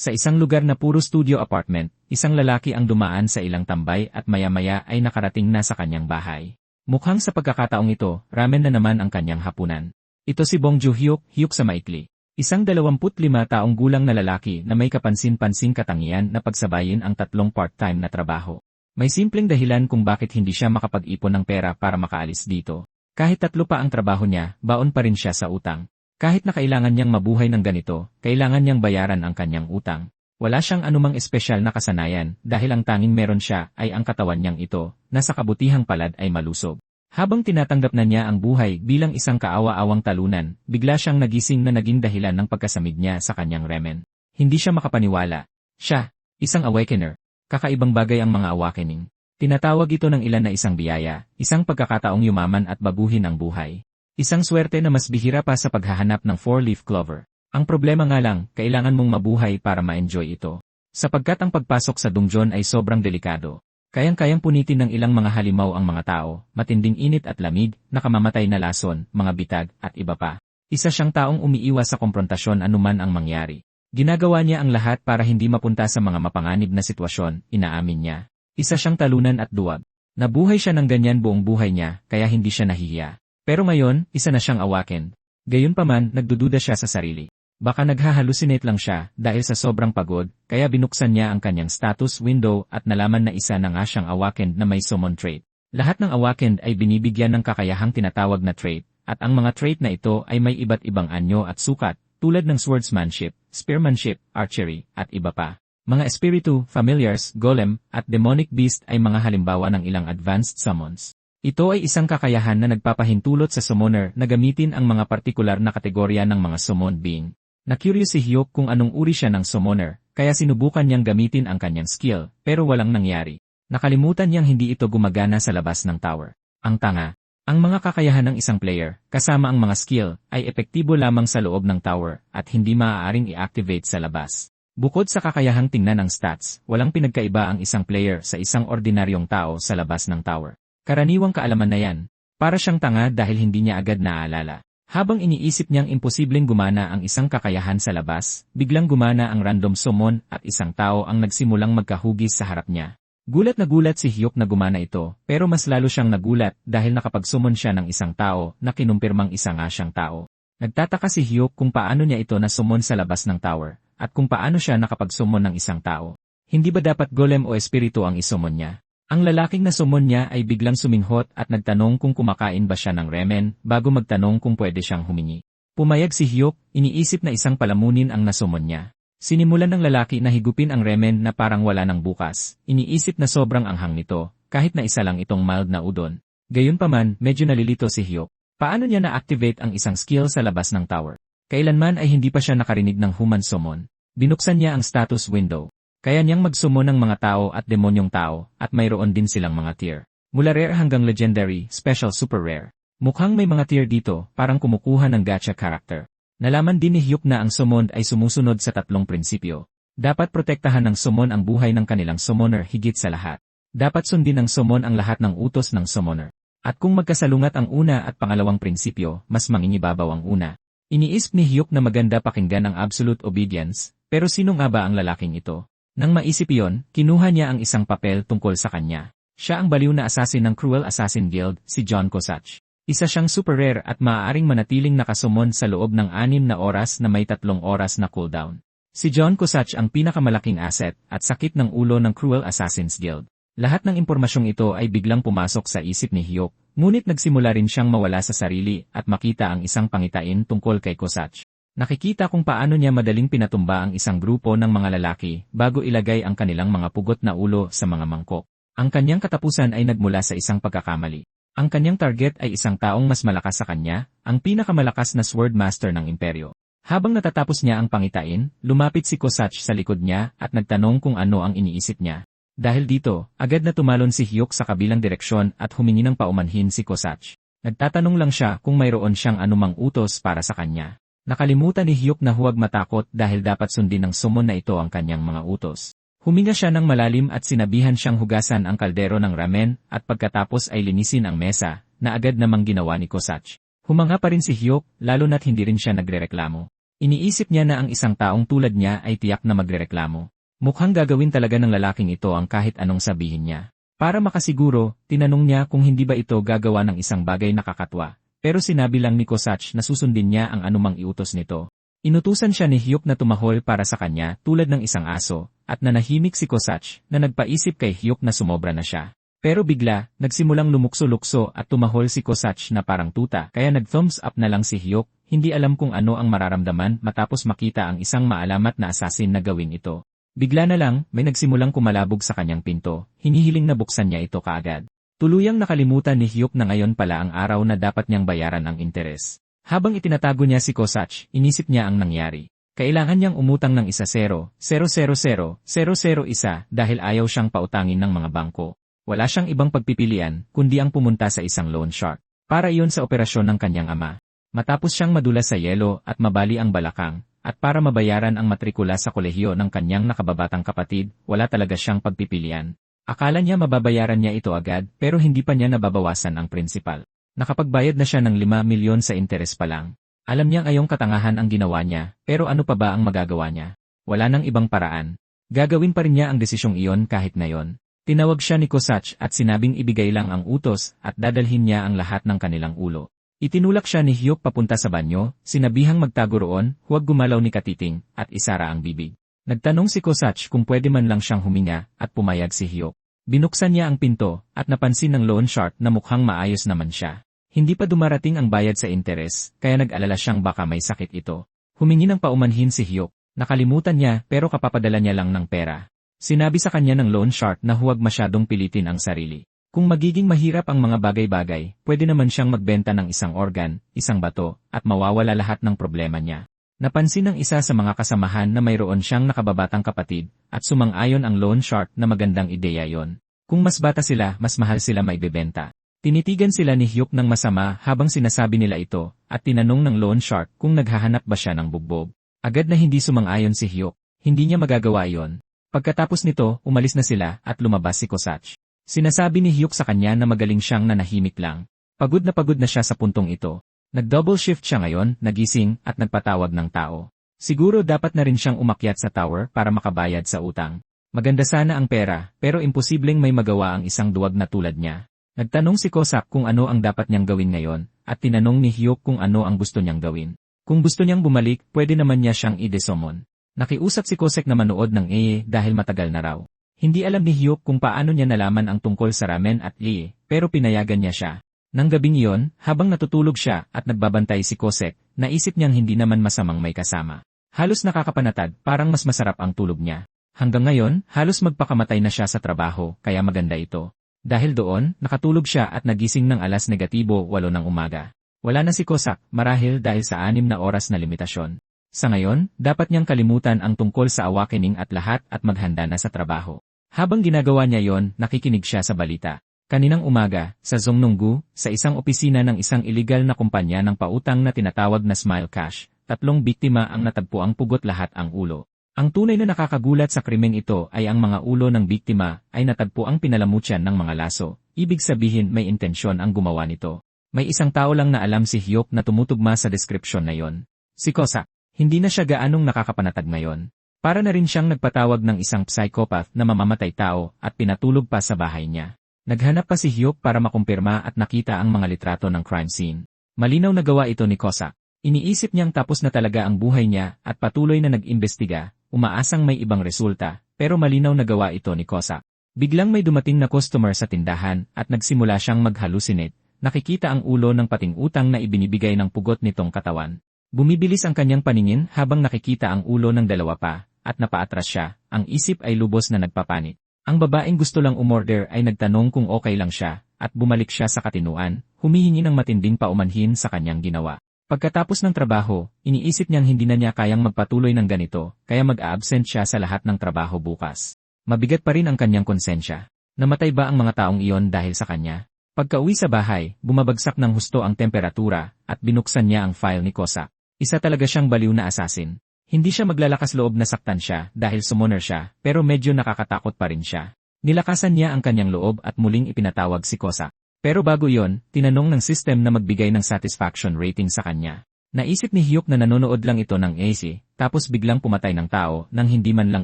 Sa isang lugar na puro studio apartment, isang lalaki ang dumaan sa ilang tambay at maya-maya ay nakarating na sa kanyang bahay. Mukhang sa pagkakataong ito, ramen na naman ang kanyang hapunan. Ito si Bong Joon-hyuk, Hyuk sa maikli. Isang 25 taong gulang na lalaki na may kapansin-pansing katangian na pagsabayin ang 3 part-time na trabaho. May simpleng dahilan kung bakit hindi siya makapag-ipon ng pera para makaalis dito. Kahit 3 pa ang trabaho niya, baon pa rin siya sa utang. Kahit na kailangan niyang mabuhay ng ganito, kailangan niyang bayaran ang kanyang utang. Wala siyang anumang espesyal na kasanayan dahil ang tanging meron siya ay ang katawan niyang ito, na sa kabutihang palad ay malusog. Habang tinatanggap na niya ang buhay bilang isang kaawa-awang talunan, bigla siyang nagising na naging dahilan ng pagkasamid niya sa kanyang ramen. Hindi siya makapaniwala. Siya, isang awakener. Kakaibang bagay ang mga awakening. Tinatawag ito ng ilan na isang biyaya, isang pagkakataong yumaman at baguhin ang buhay. Isang swerte na mas bihira pa sa paghahanap ng 4-leaf clover. Ang problema nga lang, kailangan mong mabuhay para ma-enjoy ito. Sapagkat ang pagpasok sa dungeon ay sobrang delikado. Kayang-kayang punitin ng ilang mga halimaw ang mga tao, matinding init at lamig, nakamamatay na lason, mga bitag, at iba pa. Isa siyang taong umiiwas sa komprontasyon anuman ang mangyari. Ginagawa niya ang lahat para hindi mapunta sa mga mapanganib na sitwasyon, inaamin niya. Isa siyang talunan at duwag. Nabuhay siya ng ganyan buong buhay niya, kaya hindi siya nahihiya. Pero ngayon, isa na siyang awakened. Gayunpaman, nagdududa siya sa sarili. Baka naghahalusinate lang siya dahil sa sobrang pagod, kaya binuksan niya ang kanyang status window at nalaman na isa na nga siyang awakened na may summon trait. Lahat ng awakened ay binibigyan ng kakayahang tinatawag na trait, at ang mga trait na ito ay may iba't ibang anyo at sukat, tulad ng swordsmanship, spearmanship, archery, at iba pa. Mga espiritu, familiars, golem, at demonic beast ay mga halimbawa ng ilang advanced summons. Ito ay isang kakayahan na nagpapahintulot sa summoner na gamitin ang mga partikular na kategorya ng mga summoned being. Na-curious si Hyuk kung anong uri siya ng summoner, kaya sinubukan niyang gamitin ang kanyang skill, pero walang nangyari. Nakalimutan niyang hindi ito gumagana sa labas ng tower. Ang tanga. Ang mga kakayahan ng isang player, kasama ang mga skill, ay epektibo lamang sa loob ng tower, at hindi maaaring i-activate sa labas. Bukod sa kakayahang tingnan ng stats, walang pinagkaiba ang isang player sa isang ordinaryong tao sa labas ng tower. Karaniwang kaalaman na yan. Para siyang tanga dahil hindi niya agad naaalala. Habang iniisip niyang imposibleng gumana ang isang kakayahan sa labas, biglang gumana ang random summon at isang tao ang nagsimulang magkahugis sa harap niya. Gulat na gulat si Hyuk na gumana ito, pero mas lalo siyang nagulat dahil nakapag-summon siya ng isang tao na kinumpirmang isa nga siyang tao. Nagtataka si Hyuk kung paano niya ito na-summon sa labas ng tower, at kung paano siya nakapag-summon ng isang tao. Hindi ba dapat golem o espiritu ang isummon niya? Ang lalaking nasummon niya ay biglang suminghot at nagtanong kung kumakain ba siya ng ramen bago magtanong kung pwede siyang humingi. Pumayag si Hyuk, iniisip na isang palamunin ang nasummon niya. Sinimulan ng lalaki na higupin ang ramen na parang wala ng bukas, iniisip na sobrang anghang nito, kahit na isa lang itong mild na udon. Gayunpaman, medyo nalilito si Hyuk. Paano niya na-activate ang isang skill sa labas ng tower? Kailanman ay hindi pa siya nakarinig ng human summon. Binuksan niya ang status window. Kaya niyang mag-summon ng mga tao at demonyong tao, at mayroon din silang mga tier. Mula rare hanggang legendary, special super rare. Mukhang may mga tier dito, parang kumukuha ng gacha character. Nalaman din ni Hyuk na ang summoned ay sumusunod sa 3 prinsipyo. Dapat protektahan ng summon ang buhay ng kanilang summoner higit sa lahat. Dapat sundin ng summon ang lahat ng utos ng summoner. At kung magkasalungat ang una at pangalawang prinsipyo, mas mangingibabaw ang una. Iniisip ni Hyuk na maganda pakinggan ang absolute obedience, pero sino nga ba ang lalaking ito? Nang maisip iyon, kinuha niya ang isang papel tungkol sa kanya. Siya ang baliw na assassin ng Cruel Assassin Guild, si John Kosach. Isa siyang super rare at maaaring manatiling nakasumon sa loob ng 6 na oras na may 3 oras na cooldown. Si John Kosach ang pinakamalaking asset at sakit ng ulo ng Cruel Assassins Guild. Lahat ng impormasyong ito ay biglang pumasok sa isip ni Hyuk, ngunit nagsimula rin siyang mawala sa sarili at makita ang isang pangitain tungkol kay Kosach. Nakikita kung paano niya madaling pinatumba ang isang grupo ng mga lalaki bago ilagay ang kanilang mga pugot na ulo sa mga mangkok. Ang kanyang katapusan ay nagmula sa isang pagkakamali. Ang kanyang target ay isang taong mas malakas sa kanya, ang pinakamalakas na swordmaster ng imperyo. Habang natatapos niya ang pangitain, lumapit si Kosach sa likod niya at nagtanong kung ano ang iniisip niya. Dahil dito, agad na tumalon si Hyuk sa kabilang direksyon at humingi ng paumanhin si Kosach. Nagtatanong lang siya kung mayroon siyang anumang utos para sa kanya. Nakalimutan ni Hyuk na huwag matakot dahil dapat sundin ng summon na ito ang kanyang mga utos. Huminga siya ng malalim at sinabihan siyang hugasan ang kaldero ng ramen at pagkatapos ay linisin ang mesa, na agad namang ginawa ni Kosach. Humanga pa rin si Hyuk, lalo na't hindi rin siya nagrereklamo. Iniisip niya na ang isang taong tulad niya ay tiyak na magrereklamo. Mukhang gagawin talaga ng lalaking ito ang kahit anong sabihin niya. Para makasiguro, tinanong niya kung hindi ba ito gagawa ng isang bagay na kakatwa. Pero sinabi lang ni Kosach na susundin niya ang anumang iutos nito. Inutusan siya ni Hyuk na tumahol para sa kanya tulad ng isang aso, at nanahimik si Kosach na nagpaisip kay Hyuk na sumobra na siya. Pero bigla, nagsimulang lumukso-lukso at tumahol si Kosach na parang tuta kaya nag-thumbs up na lang si Hyuk, hindi alam kung ano ang mararamdaman matapos makita ang isang maalamat na asasin na gawin ito. Bigla na lang, may nagsimulang kumalabog sa kanyang pinto, hinihiling na buksan niya ito kaagad. Tuluyang nakalimutan ni Hyuk na ngayon pala ang araw na dapat niyang bayaran ang interes. Habang itinatago niya si Kosach, inisip niya ang nangyari. Kailangan niyang umutang ng 1,000,000,000 dahil ayaw siyang pautangin ng mga bangko. Wala siyang ibang pagpipilian, kundi ang pumunta sa isang loan shark. Para iyon sa operasyon ng kanyang ama. Matapos siyang madulas sa yelo at mabali ang balakang, at para mabayaran ang matrikula sa kolehiyo ng kanyang nakababatang kapatid, wala talaga siyang pagpipilian. Akala niya mababayaran niya ito agad, pero hindi pa niya nababawasan ang prinsipal. Nakapagbayad na siya ng 5 milyon sa interes pa lang. Alam niyang ayong katangahan ang ginawa niya, pero ano pa ba ang magagawa niya? Wala nang ibang paraan. Gagawin pa rin niya ang desisyong iyon kahit na yon. Tinawag siya ni Kosach at sinabing ibigay lang ang utos at dadalhin niya ang lahat ng kanilang ulo. Itinulak siya ni Hyuk papunta sa banyo, sinabihang magtago roon, huwag gumalaw ni Katiting, at isara ang bibig. Nagtanong si Kosach kung pwede man lang siyang huminga at pumayag si Hyuk. Binuksan niya ang pinto at napansin ng loan shark na mukhang maayos naman siya. Hindi pa dumarating ang bayad sa interes, kaya nag-alala siyang baka may sakit ito. Humingi ng paumanhin si Hyuk. Nakalimutan niya pero kapapadala niya lang ng pera. Sinabi sa kanya ng loan shark na huwag masyadong pilitin ang sarili. Kung magiging mahirap ang mga bagay-bagay, pwede naman siyang magbenta ng isang organ, isang bato, at mawawala lahat ng problema niya. Napansin ng isa sa mga kasamahan na mayroon siyang nakababatang kapatid, at sumang-ayon ang loan shark na magandang ideya yon. Kung mas bata sila, mas mahal sila maibebenta. Tinitigan sila ni Hyuk ng masama habang sinasabi nila ito, at tinanong ng loan shark kung naghahanap ba siya ng bugbog. Agad na hindi sumang-ayon si Hyuk. Hindi niya magagawa yon. Pagkatapos nito, umalis na sila at lumabas si Kosach. Sinasabi ni Hyuk sa kanya na magaling siyang nanahimik lang. Pagod na siya sa puntong ito. Nag-double shift siya ngayon, nagising, at nagpatawag ng tao. Siguro dapat na rin siyang umakyat sa tower para makabayad sa utang. Maganda sana ang pera, pero imposibleng may magawa ang isang duwag na tulad niya. Nagtanong si Kosach kung ano ang dapat niyang gawin ngayon, at tinanong ni Hyuk kung ano ang gusto niyang gawin. Kung gusto niyang bumalik, pwede naman niya siyang i-desomon. Nakiusap si Kosach na manood ng EE dahil matagal na raw. Hindi alam ni Hyuk kung paano niya nalaman ang tungkol sa ramen at EE, pero pinayagan niya siya. Nang gabing iyon, habang natutulog siya at nagbabantay si Kosach, naisip niyang hindi naman masamang may kasama. Halos nakakapanatag, parang mas masarap ang tulog niya. Hanggang ngayon, halos magpakamatay na siya sa trabaho, kaya maganda ito. Dahil doon, nakatulog siya at nagising ng 8:08 ng umaga. Wala na si Kosach, marahil dahil sa 6 na oras na limitasyon. Sa ngayon, dapat niyang kalimutan ang tungkol sa awakening at lahat at maghanda na sa trabaho. Habang ginagawa niya yon, nakikinig siya sa balita. Kaninang umaga, sa Zongnonggu, sa isang opisina ng isang iligal na kumpanya ng pautang na tinatawag na Smile Cash, 3 biktima ang natagpuang pugot lahat ang ulo. Ang tunay na nakakagulat sa krimeng ito ay ang mga ulo ng biktima ay natagpuang pinalamutyan ng mga laso. Ibig sabihin may intensyon ang gumawa nito. May isang tao lang na alam si Hyuk na tumutugma sa description na yon. Si Kosach. Hindi na siya gaanong nakakapanatag ngayon. Para na rin siyang nagpatawag ng isang psychopath na mamamatay tao at pinatulog pa sa bahay niya. Naghanap pa si Hyuk para makumpirma at nakita ang mga litrato ng crime scene. Malinaw na gawa ito ni Kosach. Iniisip niyang tapos na talaga ang buhay niya at patuloy na nag-imbestiga, umaasang may ibang resulta, pero malinaw na gawa ito ni Kosach. Biglang may dumating na customer sa tindahan at nagsimula siyang mag-hallucinate. Nakikita ang ulo ng pating utang na ibinibigay ng pugot nitong katawan. Bumibilis ang kanyang paningin habang nakikita ang ulo ng dalawa pa, at napaatras siya, ang isip ay lubos na nagpapanik. Ang babaeng gusto lang umorder ay nagtanong kung okay lang siya, at bumalik siya sa katinuan, humihingi ng matinding paumanhin sa kanyang ginawa. Pagkatapos ng trabaho, iniisip niyang hindi na niya kayang magpatuloy ng ganito, kaya mag-a-absent siya sa lahat ng trabaho bukas. Mabigat pa rin ang kanyang konsensya. Namatay ba ang mga taong iyon dahil sa kanya? Pagka-uwi sa bahay, bumabagsak ng husto ang temperatura, at binuksan niya ang file ni Kosach. Isa talaga siyang baliw na assassin. Hindi siya maglalakas loob na saktan siya dahil summoner siya, pero medyo nakakatakot pa rin siya. Nilakasan niya ang kanyang loob at muling ipinatawag si Kosach. Pero bago yon, tinanong ng system na magbigay ng satisfaction rating sa kanya. Naisip ni Hyuk na nanonood lang ito ng AC, tapos biglang pumatay ng tao nang hindi man lang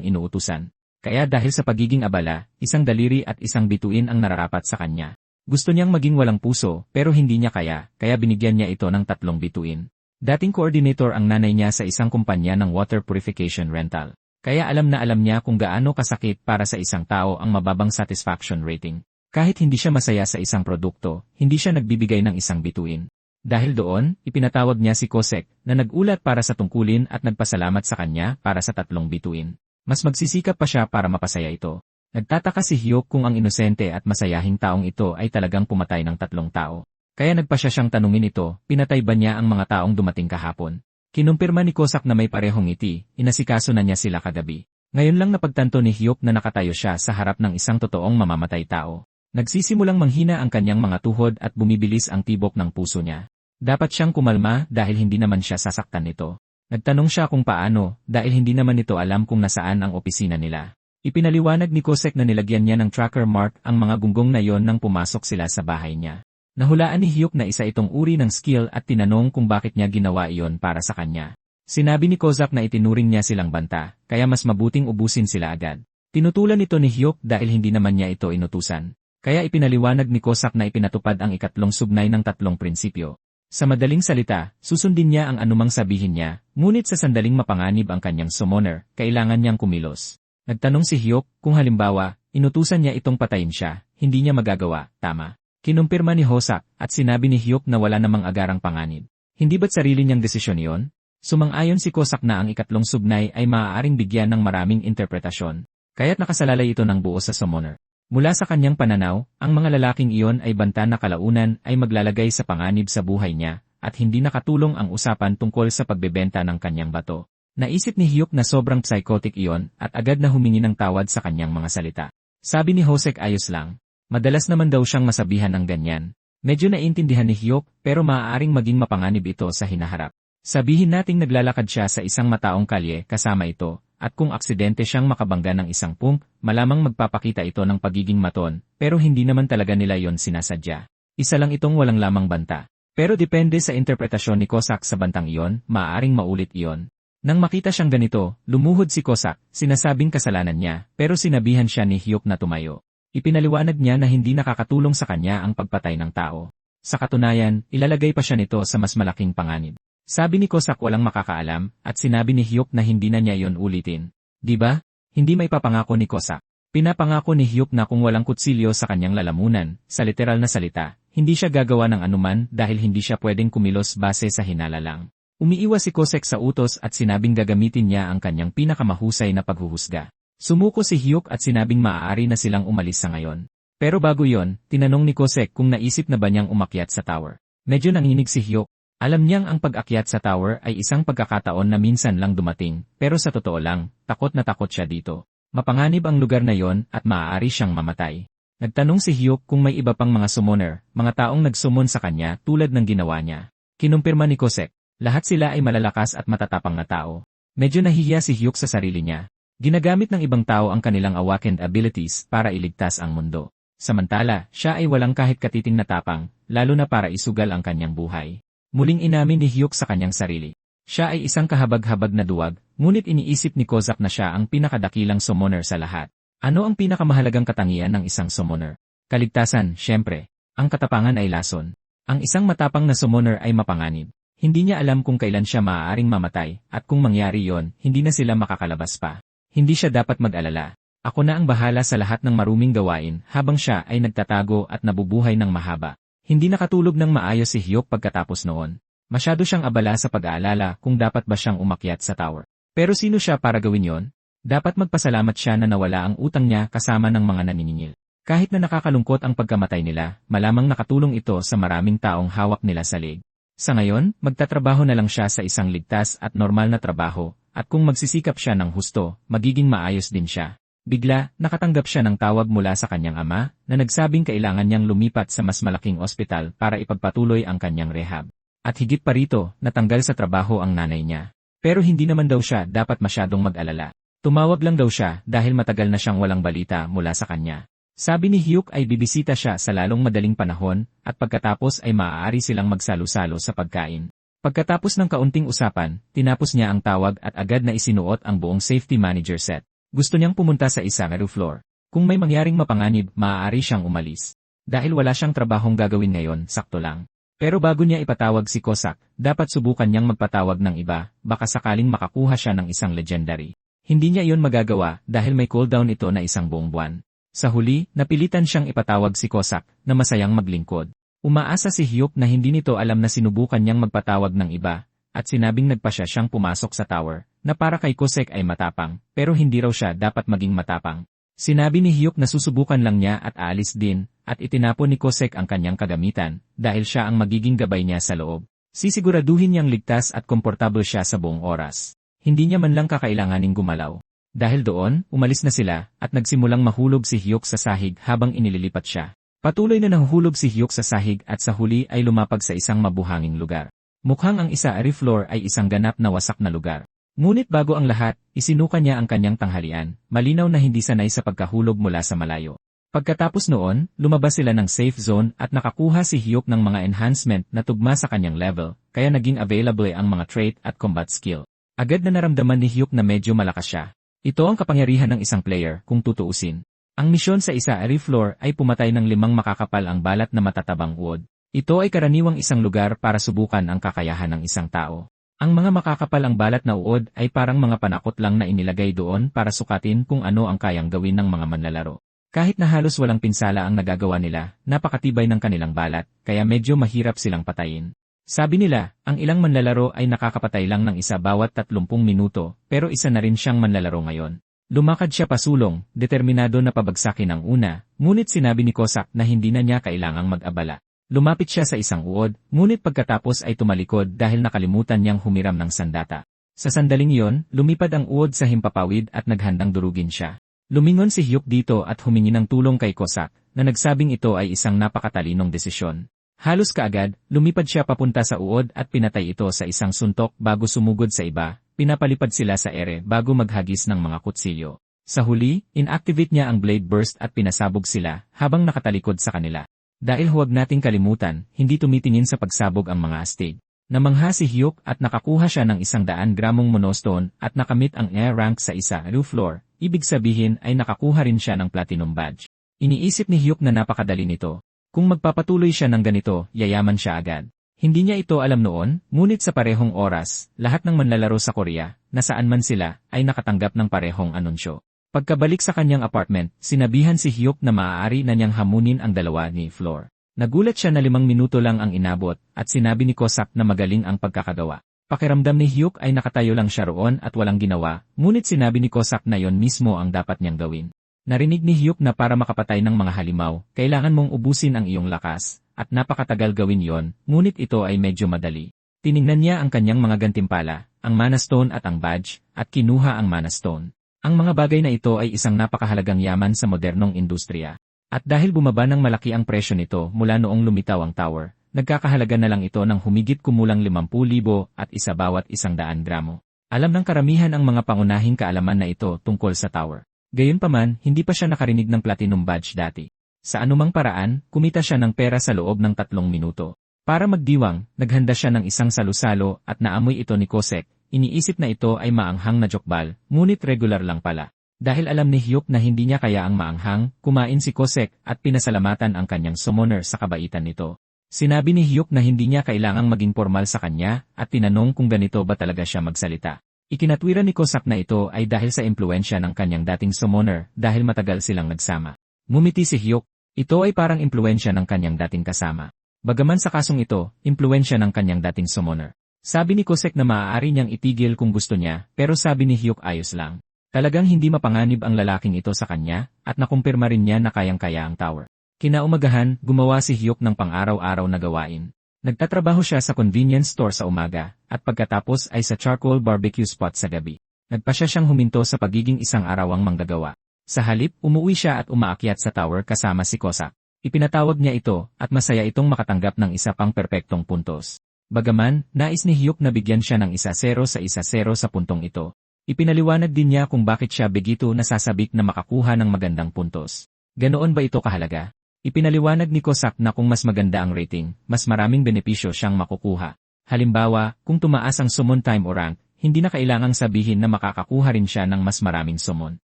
inuutusan. Kaya dahil sa pagiging abala, isang daliri at isang bituin ang nararapat sa kanya. Gusto niyang maging walang puso pero hindi niya kaya binigyan niya ito ng 3 bituin. Dating coordinator ang nanay niya sa isang kumpanya ng water purification rental. Kaya alam niya kung gaano kasakit para sa isang tao ang mababang satisfaction rating. Kahit hindi siya masaya sa isang produkto, hindi siya nagbibigay ng isang bituin. Dahil doon, ipinatawag niya si Kosek na nag-ulat para sa tungkulin at nagpasalamat sa kanya para sa 3 bituin. Mas magsisikap pa siya para mapasaya ito. Nagtataka si Hyuk kung ang inosente at masayahing taong ito ay talagang pumatay ng 3 tao. Kaya nagpasya siyang tanungin ito, pinatay ba niya ang mga taong dumating kahapon? Kinumpirma ni Kosak na may parehong ngiti, inasikaso na niya sila kagabi. Ngayon lang napagtanto ni Hyuk na nakatayo siya sa harap ng isang totoong mamamatay tao. Nagsisimulang manghina ang kanyang mga tuhod at bumibilis ang tibok ng puso niya. Dapat siyang kumalma dahil hindi naman siya sasaktan nito. Nagtanong siya kung paano dahil hindi naman nito alam kung nasaan ang opisina nila. Ipinaliwanag ni Kosek na nilagyan niya ng tracker mark ang mga gunggong na yon nang pumasok sila sa bahay niya. Nahulaan ni Hyuk na isa itong uri ng skill at tinanong kung bakit niya ginawa iyon para sa kanya. Sinabi ni Kozak na itinuring niya silang banta, kaya mas mabuting ubusin sila agad. Tinutulan ito ni Hyuk dahil hindi naman niya ito inutusan. Kaya ipinaliwanag ni Kozak na ipinatupad ang 3 sugnay ng 3 prinsipyo. Sa madaling salita, susundin niya ang anumang sabihin niya, ngunit sa sandaling mapanganib ang kanyang summoner, kailangan niyang kumilos. Nagtanong si Hyuk kung halimbawa, inutusan niya itong patayin siya, hindi niya magagawa, tama. Kinumpirma ni Hosak at sinabi ni Hyuk na wala namang agarang panganib. Hindi ba't sarili niyang desisyon iyon? Sumang-ayon si Kosak na ang 3 sugnay ay maaaring bigyan ng maraming interpretasyon, kaya't nakasalalay ito ng buo sa summoner. Mula sa kanyang pananaw, ang mga lalaking iyon ay banta na kalaunan ay maglalagay sa panganib sa buhay niya, at hindi nakatulong ang usapan tungkol sa pagbebenta ng kanyang bato. Naisip ni Hyuk na sobrang psychotic iyon at agad na humingi ng tawad sa kanyang mga salita. Sabi ni Hosek ayos lang. Madalas naman daw siyang masabihan ng ganyan. Medyo naiintindihan ni Hyuk pero maaaring maging mapanganib ito sa hinaharap. Sabihin nating naglalakad siya sa isang mataong kalye kasama ito, at kung aksidente siyang makabangga ng isang pump, malamang magpapakita ito ng pagiging maton, pero hindi naman talaga nila yon sinasadya. Isa lang itong walang lamang banta. Pero depende sa interpretasyon ni Kosak sa bantang iyon, maaaring maulit iyon. Nang makita siyang ganito, lumuhod si Kosak, sinasabing kasalanan niya, pero sinabihan siya ni Hyuk na tumayo. Ipinaliwanag niya na hindi nakakatulong sa kanya ang pagpatay ng tao. Sa katunayan, ilalagay pa siya nito sa mas malaking panganib. Sabi ni Kosak walang makakaalam, at sinabi ni Hyuk na hindi na niya iyon ulitin. Diba? Hindi may papangako ni Kosak. Pinapangako ni Hyuk na kung walang kutsilyo sa kanyang lalamunan, sa literal na salita, hindi siya gagawa ng anuman dahil hindi siya pwedeng kumilos base sa hinala lang. Umiiwas si Kosek sa utos at sinabing gagamitin niya ang kanyang pinakamahusay na paghuhusga. Sumuko si Hyuk at sinabing maaari na silang umalis sa ngayon. Pero bago yon, tinanong ni Kosek kung naisip na ba niyang umakyat sa tower. Medyo nanginig si Hyuk. Alam niyang ang pag-akyat sa tower ay isang pagkakataon na minsan lang dumating, pero sa totoo lang, takot na takot siya dito. Mapanganib ang lugar na yon at maaari siyang mamatay. Nagtanong si Hyuk kung may iba pang mga summoner, mga taong nagsumon sa kanya tulad ng ginawa niya. Kinumpirma ni Kosek, lahat sila ay malalakas at matatapang na tao. Medyo nahihiya si Hyuk sa sarili niya. Ginagamit ng ibang tao ang kanilang awakened abilities para iligtas ang mundo. Samantala, siya ay walang kahit katiting na tapang, lalo na para isugal ang kanyang buhay. Muling inamin ni Hyuk sa kanyang sarili. Siya ay isang kahabag-habag na duwag, ngunit iniisip ni Kozak na siya ang pinakadakilang summoner sa lahat. Ano ang pinakamahalagang katangian ng isang summoner? Kaligtasan, syempre. Ang katapangan ay lason. Ang isang matapang na summoner ay mapanganib. Hindi niya alam kung kailan siya maaaring mamatay, at kung mangyari yon, hindi na sila makakalabas pa. Hindi siya dapat mag-alala. Ako na ang bahala sa lahat ng maruming gawain habang siya ay nagtatago at nabubuhay ng mahaba. Hindi nakatulog ng maayos si Hyuk pagkatapos noon. Masyado siyang abala sa pag-aalala kung dapat ba siyang umakyat sa tower. Pero sino siya para gawin yon? Dapat magpasalamat siya na nawala ang utang niya kasama ng mga naniningil. Kahit na nakakalungkot ang pagkamatay nila, malamang nakatulong ito sa maraming taong hawak nila sa leg. Sa ngayon, magtatrabaho na lang siya sa isang ligtas at normal na trabaho. At kung magsisikap siya ng husto, magiging maayos din siya. Bigla, nakatanggap siya ng tawag mula sa kanyang ama, na nagsabing kailangan niyang lumipat sa mas malaking ospital para ipagpatuloy ang kanyang rehab. At higit pa rito, natanggal sa trabaho ang nanay niya. Pero hindi naman daw siya dapat masyadong mag-alala. Tumawag lang daw siya dahil matagal na siyang walang balita mula sa kanya. Sabi ni Hyuk ay bibisita siya sa lalong madaling panahon, at pagkatapos ay maaari silang magsalo-salo sa pagkain. Pagkatapos ng kaunting usapan, tinapos niya ang tawag at agad na isinuot ang buong safety manager set. Gusto niyang pumunta sa isa na floor. Kung may mangyaring mapanganib, maaari siyang umalis. Dahil wala siyang trabahong gagawin ngayon, sakto lang. Pero bago niya ipatawag si Cossack, dapat subukan niyang magpatawag ng iba, baka sakaling makakuha siya ng isang legendary. Hindi niya iyon magagawa dahil may cooldown ito na isang buong buwan. Sa huli, napilitan siyang ipatawag si Cossack na masayang maglingkod. Umaasa si Hyuk na hindi nito alam na sinubukan niyang magpatawag ng iba, at sinabing nagpasya siyang pumasok sa tower, na para kay Cossack ay matapang, pero hindi raw siya dapat maging matapang. Sinabi ni Hyuk na susubukan lang niya at aalis din, at itinapon ni Cossack ang kanyang kagamitan, dahil siya ang magiging gabay niya sa loob. Sisiguraduhin niyang ligtas at komportable siya sa buong oras. Hindi niya man lang kakailanganing gumalaw. Dahil doon, umalis na sila, at nagsimulang mahulog si Hyuk sa sahig habang inililipat siya. Patuloy na nahuhulog si Hyuk sa sahig at sa huli ay lumapag sa isang mabuhanging lugar. Mukhang ang isa floor ay isang ganap na wasak na lugar. Ngunit bago ang lahat, isinuka niya ang kanyang tanghalian, malinaw na hindi sanay sa pagkahulog mula sa malayo. Pagkatapos noon, lumabas sila ng safe zone at nakakuha si Hyuk ng mga enhancement na tugma sa kanyang level, kaya naging available ang mga trait at combat skill. Agad na naramdaman ni Hyuk na medyo malakas siya. Ito ang kapangyarihan ng isang player, kung tutuusin. Ang misyon sa isa floor ay pumatay ng 5 makakapal ang balat na matatabang uod. Ito ay karaniwang isang lugar para subukan ang kakayahan ng isang tao. Ang mga makakapal ang balat na uod ay parang mga panakot lang na inilagay doon para sukatin kung ano ang kayang gawin ng mga manlalaro. Kahit na halos walang pinsala ang nagagawa nila, napakatibay ng kanilang balat, kaya medyo mahirap silang patayin. Sabi nila, ang ilang manlalaro ay nakakapatay lang ng isa bawat 30 minuto, pero isa na rin siyang manlalaro ngayon. Lumakad siya pasulong, determinado na pabagsakin ang una, ngunit sinabi ni Cossack na hindi na niya kailangang mag-abala. Lumapit siya sa isang uod, ngunit pagkatapos ay tumalikod dahil nakalimutan niyang humiram ng sandata. Sa sandaling iyon, lumipad ang uod sa himpapawid at naghandang durugin siya. Lumingon si Hyuk dito at humingi ng tulong kay Cossack, na nagsabing ito ay isang napakatalinong desisyon. Halos kaagad, lumipad siya papunta sa uod at pinatay ito sa isang suntok bago sumugod sa iba. Pinapalipad sila sa ere bago maghagis ng mga kutsilyo. Sa huli, inactivate niya ang blade burst at pinasabog sila habang nakatalikod sa kanila. Dahil huwag nating kalimutan, hindi tumitingin sa pagsabog ang mga astig. Namangha si Hyuk at nakakuha siya ng 100 gramong monostone at nakamit ang air rank sa isa floor, ibig sabihin ay nakakuha rin siya ng platinum badge. Iniisip ni Hyuk na napakadali nito. Kung magpapatuloy siya ng ganito, yayaman siya agad. Hindi niya ito alam noon, ngunit sa parehong oras, lahat ng manlalaro sa Korea, nasaan man sila, ay nakatanggap ng parehong anunsyo. Pagkabalik sa kanyang apartment, sinabihan si Hyuk na maaari na niyang hamunin ang dalawa ni Floor. Nagulat siya na 5 minuto lang ang inabot, at sinabi ni Cossack na magaling ang pagkakagawa. Pakiramdam ni Hyuk ay nakatayo lang siya roon at walang ginawa, ngunit sinabi ni Cossack na yon mismo ang dapat niyang gawin. Narinig ni Hyuk na para makapatay ng mga halimaw, kailangan mong ubusin ang iyong lakas. At napakatagal gawin yon, ngunit ito ay medyo madali. Tiningnan niya ang kanyang mga gantimpala, ang mana stone at ang badge, at kinuha ang mana stone. Ang mga bagay na ito ay isang napakahalagang yaman sa modernong industriya. At dahil bumaba ng malaki ang presyo nito mula noong lumitaw ang tower, nagkakahalaga na lang ito ng humigit kumulang 50,000 at isa bawat 100 gramo. Alam ng karamihan ang mga pangunahing kaalaman na ito tungkol sa tower. Gayunpaman, hindi pa siya nakarinig ng platinum badge dati. Sa anumang paraan, kumita siya ng pera sa loob ng 3 minuto. Para magdiwang, naghanda siya ng isang salusalo at naamoy ito ni Cossack. Iniisip na ito ay maanghang na jokbal, ngunit regular lang pala. Dahil alam ni Hyuk na hindi niya kaya ang maanghang, kumain si Cossack at pinasalamatan ang kanyang summoner sa kabaitan nito. Sinabi ni Hyuk na hindi niya kailangang maging formal sa kanya at tinanong kung ganito ba talaga siya magsalita. Ikinatwiran ni Cossack na ito ay dahil sa impluensya ng kanyang dating summoner dahil matagal silang nagsama. Ngumiti si Hyuk. Ito ay parang impluensya ng kanyang dating kasama. Bagaman sa kasong ito, impluensya ng kanyang dating summoner. Sabi ni Cossack na maaari niyang itigil kung gusto niya, pero sabi ni Hyuk ayos lang. Talagang hindi mapanganib ang lalaking ito sa kanya, at nakumpirma rin niya na kayang-kaya ang tower. Kinaumagahan, gumawa si Hyuk ng pang-araw-araw na gawain. Nagtatrabaho siya sa convenience store sa umaga, at pagkatapos ay sa charcoal barbecue spot sa gabi. Nagpasya siyang huminto sa pagiging isang arawang manggagawa. Sa halip, umuwi siya at umaakyat sa tower kasama si Cossack. Ipinatawag niya ito, at masaya itong makatanggap ng isa pang perpektong puntos. Bagaman, nais ni Hyuk na bigyan siya ng 1-0 sa 1-0 sa puntong ito. Ipinaliwanag din niya kung bakit siya bigito nasasabik na makakuha ng magandang puntos. Ganoon ba ito kahalaga? Ipinaliwanag ni Cossack na kung mas maganda ang rating, mas maraming benepisyo siyang makukuha. Halimbawa, kung tumaas ang summon time o rank, hindi na kailangang sabihin na makakakuha rin siya ng mas maraming summon.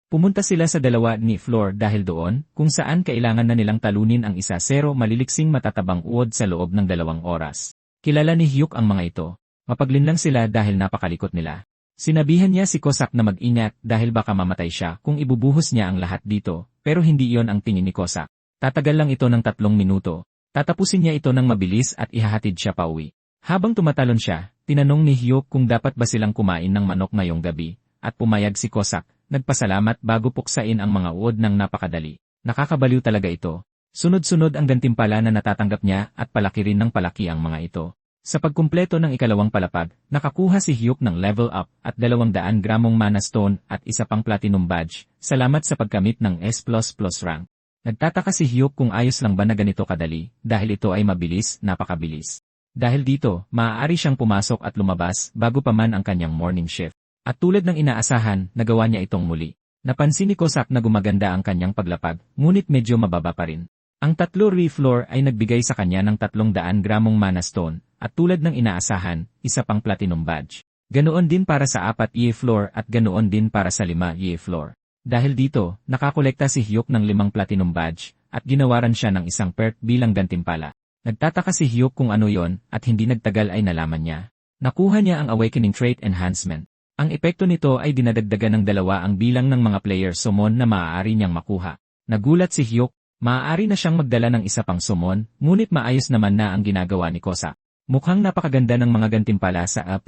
Pumunta sila sa dalawa ni floor dahil doon, kung saan kailangan na nilang talunin ang 1-0 maliliksing matatabang uod sa loob ng 2 oras. Kilala ni Hyuk ang mga ito. Mapaglinlang sila dahil napakalikot nila. Sinabihan niya si Cossack na mag-ingat dahil baka mamatay siya kung ibubuhos niya ang lahat dito, pero hindi iyon ang tingin ni Cossack. Tatagal lang ito ng 3 minuto. Tatapusin niya ito ng mabilis at ihahatid siya pauwi. Habang tumatalon siya, tinanong ni Hyuk kung dapat ba silang kumain ng manok ngayong gabi, at pumayag si Cossack. Nagpasalamat bago puksain ang mga uod ng napakadali. Nakakabaliw talaga ito. Sunod-sunod ang gantimpala na natatanggap niya at palaki rin ng palaki ang mga ito. Sa pagkumpleto ng ikalawang palapag, nakakuha si Hyuk ng level up at 200 gramong mana stone at isa pang platinum badge, salamat sa pagkamit ng S++ rank. Nagtataka si Hyuk kung ayos lang ba na ganito kadali, dahil ito ay mabilis, napakabilis. Dahil dito, maaari siyang pumasok at lumabas bago pa man ang kanyang morning shift. At tulad ng inaasahan, nagawa niya itong muli. Napansin ni Cossack na gumaganda ang kanyang paglapag, ngunit medyo mababa pa rin. Ang 3 re-floor ay nagbigay sa kanya ng 300 gramong mana stone, at tulad ng inaasahan, isa pang platinum badge. Ganoon din para sa 4 ye-floor at ganoon din para sa 5 ye-floor. Dahil dito, nakakolekta si Hyuk ng 5 platinum badge, at ginawaran siya ng isang perk bilang gantimpala. Nagtataka si Hyuk kung ano yon, at hindi nagtagal ay nalaman niya. Nakuha niya ang Awakening Trait Enhancement. Ang epekto nito ay dinadagdagan ng 2 ang bilang ng mga player summon na maaari niyang makuha. Nagulat si Hyuk, maaari na siyang magdala ng isa pang summon, ngunit maayos naman na ang ginagawa ni Cossack. Mukhang napakaganda ng mga gantimpala sa A++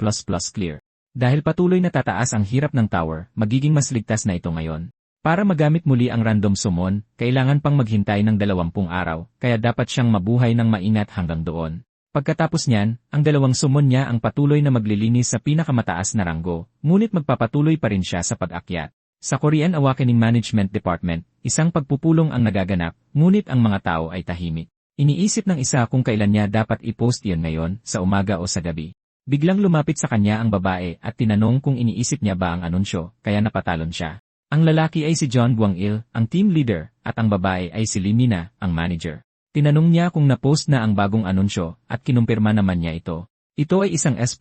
clear. Dahil patuloy na tataas ang hirap ng tower, magiging mas ligtas na ito ngayon. Para magamit muli ang random summon, kailangan pang maghintay ng 20 araw, kaya dapat siyang mabuhay ng maingat hanggang doon. Pagkatapos niyan, ang 2 summon niya ang patuloy na maglilinis sa pinakamataas na ranggo, ngunit magpapatuloy pa rin siya sa pag-akyat. Sa Korean Awakening Management Department, isang pagpupulong ang nagaganap, ngunit ang mga tao ay tahimik. Iniisip ng isa kung kailan niya dapat i-post iyon ngayon, sa umaga o sa gabi. Biglang lumapit sa kanya ang babae at tinanong kung iniisip niya ba ang anunsyo, kaya napatalon siya. Ang lalaki ay si John Bwang-il, ang team leader, at ang babae ay si Lee Mina, ang manager. Tinanong niya kung na-post na ang bagong anunsyo at kinumpirma naman niya ito. Ito ay isang S++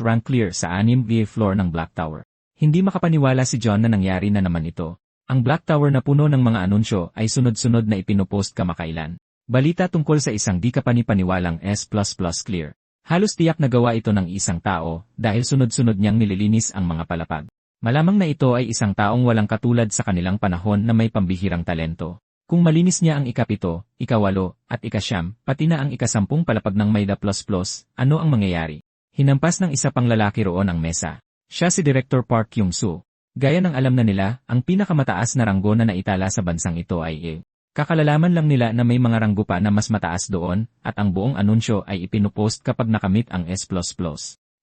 rank clear sa 6th floor ng Black Tower. Hindi makapaniwala si John na nangyari na naman ito. Ang Black Tower na puno ng mga anunsyo ay sunod-sunod na ipinopost kamakailan. Balita tungkol sa isang di kapanipaniwalang S++ clear. Halos tiyak na gawa ito ng isang tao dahil sunod-sunod niyang nililinis ang mga palapag. Malamang na ito ay isang taong walang katulad sa kanilang panahon na may pambihirang talento. Kung malinis niya ang ika-7, ika-8, at ika-9, pati na ang ika-10 palapag ng Mayda++, ano ang mangyayari? Hinampas ng isa pang lalaki roon ang mesa. Siya si Director Park Kyung-soo. Gaya ng alam na nila, ang pinakamataas na ranggo na naitala sa bansang ito ay E. Kakalalaman lang nila na may mga ranggo pa na mas mataas doon, at ang buong anunsyo ay ipinupost kapag nakamit ang S++.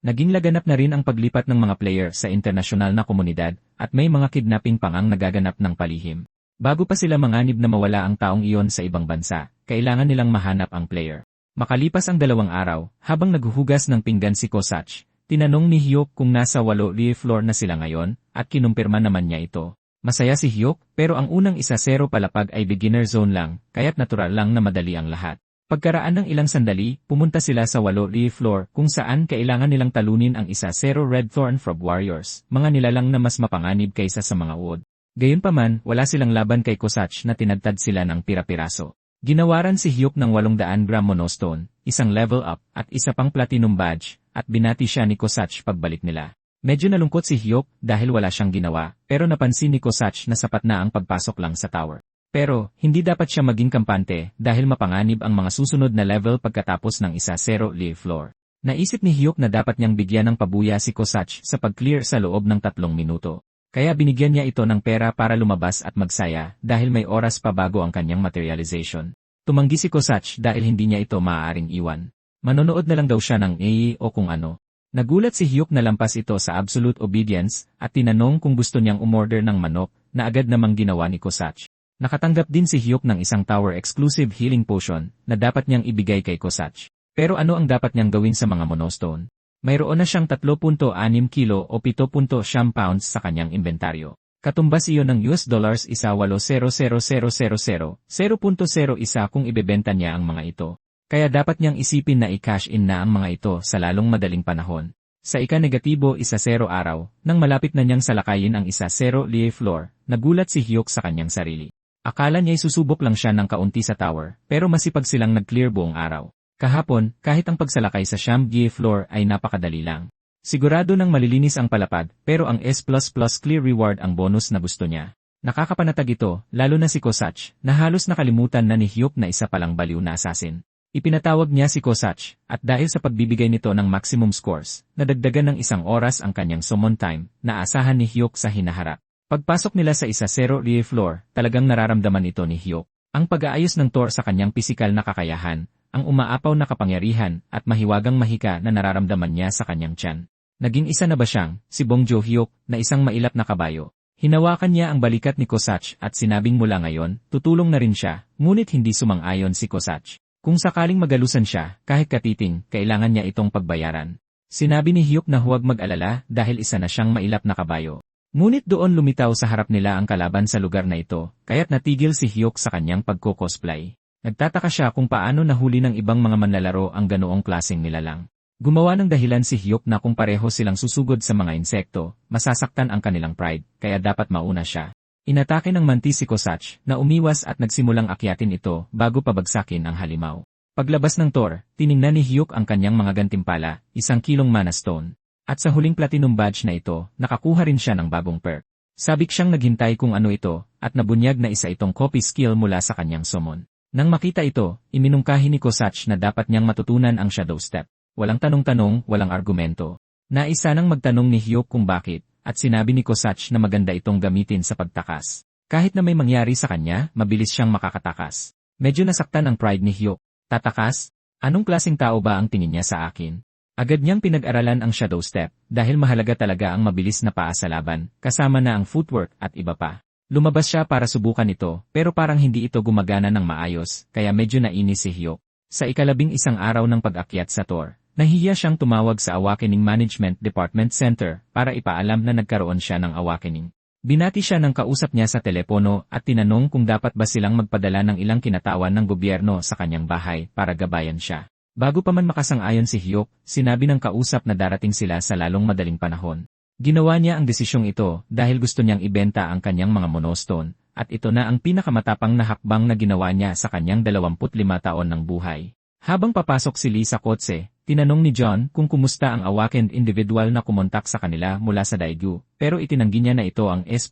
Naging laganap na rin ang paglipat ng mga player sa internasyonal na komunidad, at may mga kidnapping pang ang nagaganap ng palihim. Bago pa sila manganib na mawala ang taong iyon sa ibang bansa, kailangan nilang mahanap ang player. Makalipas ang 2 araw, habang naghuhugas ng pinggan si Cossack, tinanong ni Hyuk kung nasa 8 floor na sila ngayon, at kinumpirma naman niya ito. Masaya si Hyuk, pero ang unang 1-0 palapag ay beginner zone lang, kaya't natural lang na madali ang lahat. Pagkaraan ng ilang sandali, pumunta sila sa 8 floor kung saan kailangan nilang talunin ang 1-0 Red Thorn Frog Warriors, mga nilalang na mas mapanganib kaysa sa mga uod. Gayunpaman, wala silang laban kay Cossack na tinadtad sila ng pira-piraso. Ginawaran si Hyuk ng 800 gram monostone, isang level up, at isa pang platinum badge, at binati siya ni Cossack pagbalik nila. Medyo nalungkot si Hyuk dahil wala siyang ginawa, pero napansin ni Cossack na sapat na ang pagpasok lang sa tower. Pero, hindi dapat siya maging kampante dahil mapanganib ang mga susunod na level pagkatapos ng 1-0 floor. Naisip ni Hyuk na dapat niyang bigyan ng pabuya si Cossack sa pag-clear sa loob ng 3 minuto. Kaya binigyan niya ito ng pera para lumabas at magsaya dahil may oras pa bago ang kanyang materialization. Tumanggi si Cossack dahil hindi niya ito maaaring iwan. Manonood na lang daw siya ng AE o kung ano. Nagulat si Hyuk na lampas ito sa absolute obedience at tinanong kung gusto niyang umorder ng manok na agad namang ginawa ni Cossack. Nakatanggap din si Hyuk ng isang tower exclusive healing potion na dapat niyang ibigay kay Cossack. Pero ano ang dapat niyang gawin sa mga monostone? Mayroon na siyang 3.6 kilo o 7.7 pounds sa kanyang inventaryo. Katumbas iyon ng $1 isa 800,000, 0.01 kung ibebenta niya ang mga ito. Kaya dapat niyang isipin na i-cash in na ang mga ito sa lalong madaling panahon. Sa ika-negatibo 1-0 araw, nang malapit na niyang salakayin ang 1-0 live floor, nagulat si Hyuk sa kanyang sarili. Akala niya'y susubok lang siya ng kaunti sa tower, pero masipag silang nag-clear buong araw. Kahapon, kahit ang pagsalakay sa Sham-Gie floor ay napakadali lang. Sigurado nang malilinis ang palapad, pero ang S++ clear reward ang bonus na gusto niya. Nakakapanatag ito, lalo na si Kosach, na halos nakalimutan na ni Hyuk na isa palang baliw na assassin. Ipinatawag niya si Kosach, at dahil sa pagbibigay nito ng maximum scores, nadagdagan ng 1 oras ang kanyang summon time, na asahan ni Hyuk sa hinaharap. Pagpasok nila sa 1-0 live floor, talagang nararamdaman ito ni Hyuk. Ang pag-aayos ng Thor sa kanyang pisikal na kakayahan, ang umaapaw na kapangyarihan, at mahiwagang mahika na nararamdaman niya sa kanyang tiyan. Naging isa na ba siyang, si Bongjo Hyuk, na isang mailap na kabayo? Hinawakan niya ang balikat ni Kosach at sinabing mula ngayon, tutulong na rin siya, ngunit hindi sumang-ayon si Kosach. Kung sakaling magalusan siya, kahit katiting, kailangan niya itong pagbayaran. Sinabi ni Hyuk na huwag mag-alala dahil isa na siyang mailap na kabayo. Ngunit doon lumitaw sa harap nila ang kalaban sa lugar na ito, kaya't natigil si Hyuk sa kanyang pagko-cosplay. Nagtataka siya kung paano nahuli ng ibang mga manlalaro ang ganoong klaseng nilalang. Gumawa ng dahilan si Hyuk na kung pareho silang susugod sa mga insekto, masasaktan ang kanilang pride, kaya dapat mauna siya. Inatake ng mantis si Kosach na umiwas at nagsimulang akyatin ito bago pabagsakin ang halimaw. Paglabas ng Thor, tiningnan ni Hyuk ang kanyang mga gantimpala, 1 kilong mana stone. At sa huling platinum badge na ito, nakakuha rin siya ng bagong perk. Sabik siyang naghintay kung ano ito, at nabunyag na isa itong copy skill mula sa kanyang summon. Nang makita ito, iminungkahi ni Kosach na dapat niyang matutunan ang Shadow Step. Walang tanong-tanong, walang argumento. Naisa nang magtanong ni Hyuk kung bakit, at sinabi ni Kosach na maganda itong gamitin sa pagtakas. Kahit na may mangyari sa kanya, mabilis siyang makakatakas. Medyo nasaktan ang pride ni Hyuk. Tatakas? Anong klaseng tao ba ang tingin niya sa akin? Agad niyang pinag-aralan ang Shadow Step, dahil mahalaga talaga ang mabilis na paa sa laban, kasama na ang footwork at iba pa. Lumabas siya para subukan ito, pero parang hindi ito gumagana ng maayos, kaya medyo nainis si Hyuk. Sa ika-11 araw ng pag-akyat sa Thor, nahihiya siyang tumawag sa Awakening Management Department Center para ipaalam na nagkaroon siya ng awakening. Binati siya ng kausap niya sa telepono at tinanong kung dapat ba silang magpadala ng ilang kinatawan ng gobyerno sa kanyang bahay para gabayan siya. Bago pa man makasang-ayon si Hyuk, sinabi ng kausap na darating sila sa lalong madaling panahon. Ginawa niya ang desisyong ito dahil gusto niyang ibenta ang kanyang mga monostone, at ito na ang pinakamatapang na hakbang na ginawa niya sa kanyang 25 taon ng buhay. Habang papasok si Lee sa kotse, tinanong ni John kung kumusta ang awakened individual na kumontak sa kanila mula sa Daegu, pero itinanggi niya na ito ang S++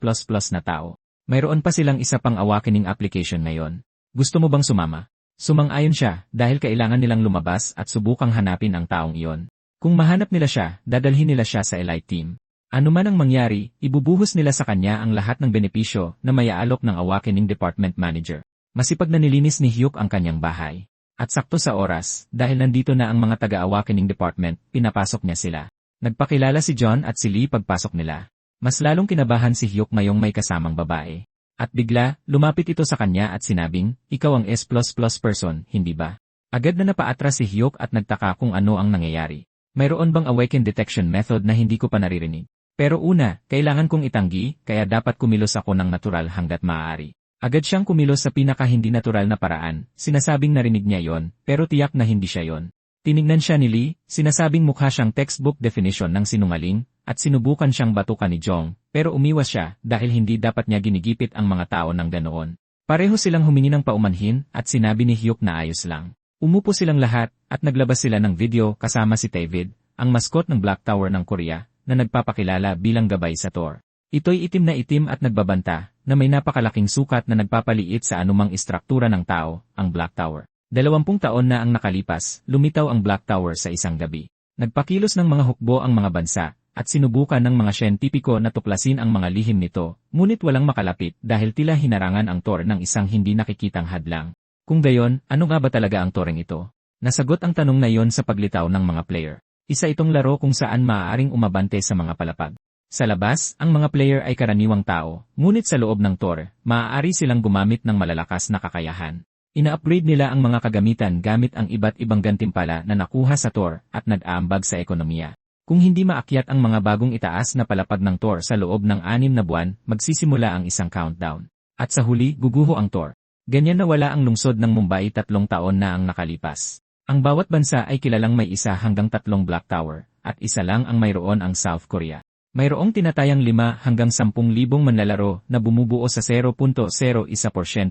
na tao. Mayroon pa silang isa pang awakening application ngayon. Gusto mo bang sumama? Sumang-ayon siya dahil kailangan nilang lumabas at subukang hanapin ang taong iyon. Kung mahanap nila siya, dadalhin nila siya sa elite team. Ano man ang mangyari, ibubuhos nila sa kanya ang lahat ng benepisyo na mayaalok ng Awakening Department Manager. Masipag na nilinis ni Hyuk ang kanyang bahay. At sakto sa oras, dahil nandito na ang mga taga-Awakening Department, pinapasok niya sila. Nagpakilala si John at si Lee pagpasok nila. Mas lalong kinabahan si Hyuk ngayong may kasamang babae. At bigla, lumapit ito sa kanya at sinabing, ikaw ang S++ person, hindi ba? Agad na napaatras si Hyuk at nagtaka kung ano ang nangyayari. Mayroon bang awaken detection method na hindi ko pa naririnig? Pero una, kailangan kong itanggi, kaya dapat kumilos ako ng natural hanggat maaari. Agad siyang kumilos sa pinaka-hindi natural na paraan, sinasabing narinig niya yon, pero tiyak na hindi siya yon. Tinignan siya ni Lee, sinasabing mukha siyang textbook definition ng sinungaling, at sinubukan siyang batukan ni Jong, pero umiwas siya dahil hindi dapat niya ginigipit ang mga tao ng ganoon. Pareho silang humingi ng paumanhin at sinabi ni Hyuk na ayos lang. Umupo silang lahat at naglabas sila ng video kasama si David, ang mascot ng Black Tower ng Korea, na nagpapakilala bilang gabay sa Thor. Ito'y itim na itim at nagbabanta, na may napakalaking sukat na nagpapaliit sa anumang istruktura ng tao, ang Black Tower. 20 taon na ang nakalipas, lumitaw ang Black Tower sa isang gabi. Nagpakilos ng mga hukbo ang mga bansa, at sinubukan ng mga siyentipiko na tuklasin ang mga lihim nito, ngunit walang makalapit dahil tila hinarangan ang Thor ng isang hindi nakikitang hadlang. Kung gayon, ano nga ba talaga ang Thoring ito? Nasagot ang tanong na iyon sa paglitaw ng mga player. Isa itong laro kung saan maaaring umabante sa mga palapag. Sa labas, ang mga player ay karaniwang tao, ngunit sa loob ng Thor, maaari silang gumamit ng malalakas na kakayahan. Ina-upgrade nila ang mga kagamitan gamit ang iba't ibang gantimpala na nakuha sa Thor at nag-aambag sa ekonomiya. Kung hindi maakyat ang mga bagong itaas na palapag ng Thor sa loob ng 6 na buwan, magsisimula ang isang countdown. At sa huli, guguho ang Thor. Ganyan na wala ang lungsod ng Mumbai 3 taon na ang nakalipas. Ang bawat bansa ay kilalang may isa hanggang 3 Black Tower, at isa lang ang mayroon ang South Korea. Mayroong tinatayang 5 hanggang 10,000 manlalaro na bumubuo sa 0.01%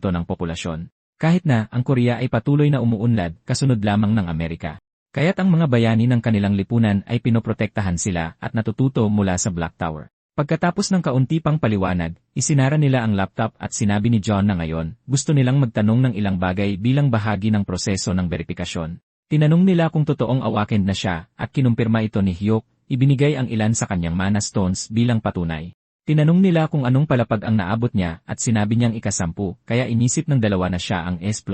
ng populasyon. Kahit na ang Korea ay patuloy na umuunlad kasunod lamang ng Amerika. Kaya't ang mga bayani ng kanilang lipunan ay pinoprotektahan sila at natututo mula sa Black Tower. Pagkatapos ng kaunti pang paliwanag, isinara nila ang laptop at sinabi ni John na ngayon, gusto nilang magtanong ng ilang bagay bilang bahagi ng proseso ng verifikasyon. Tinanong nila kung totoong awakened na siya at kinumpirma ito ni Hyuk, ibinigay ang ilan sa kanyang mana stones bilang patunay. Tinanong nila kung anong palapag ang naabot niya at sinabi niyang ika-10, kaya inisip ng dalawa na siya ang S++.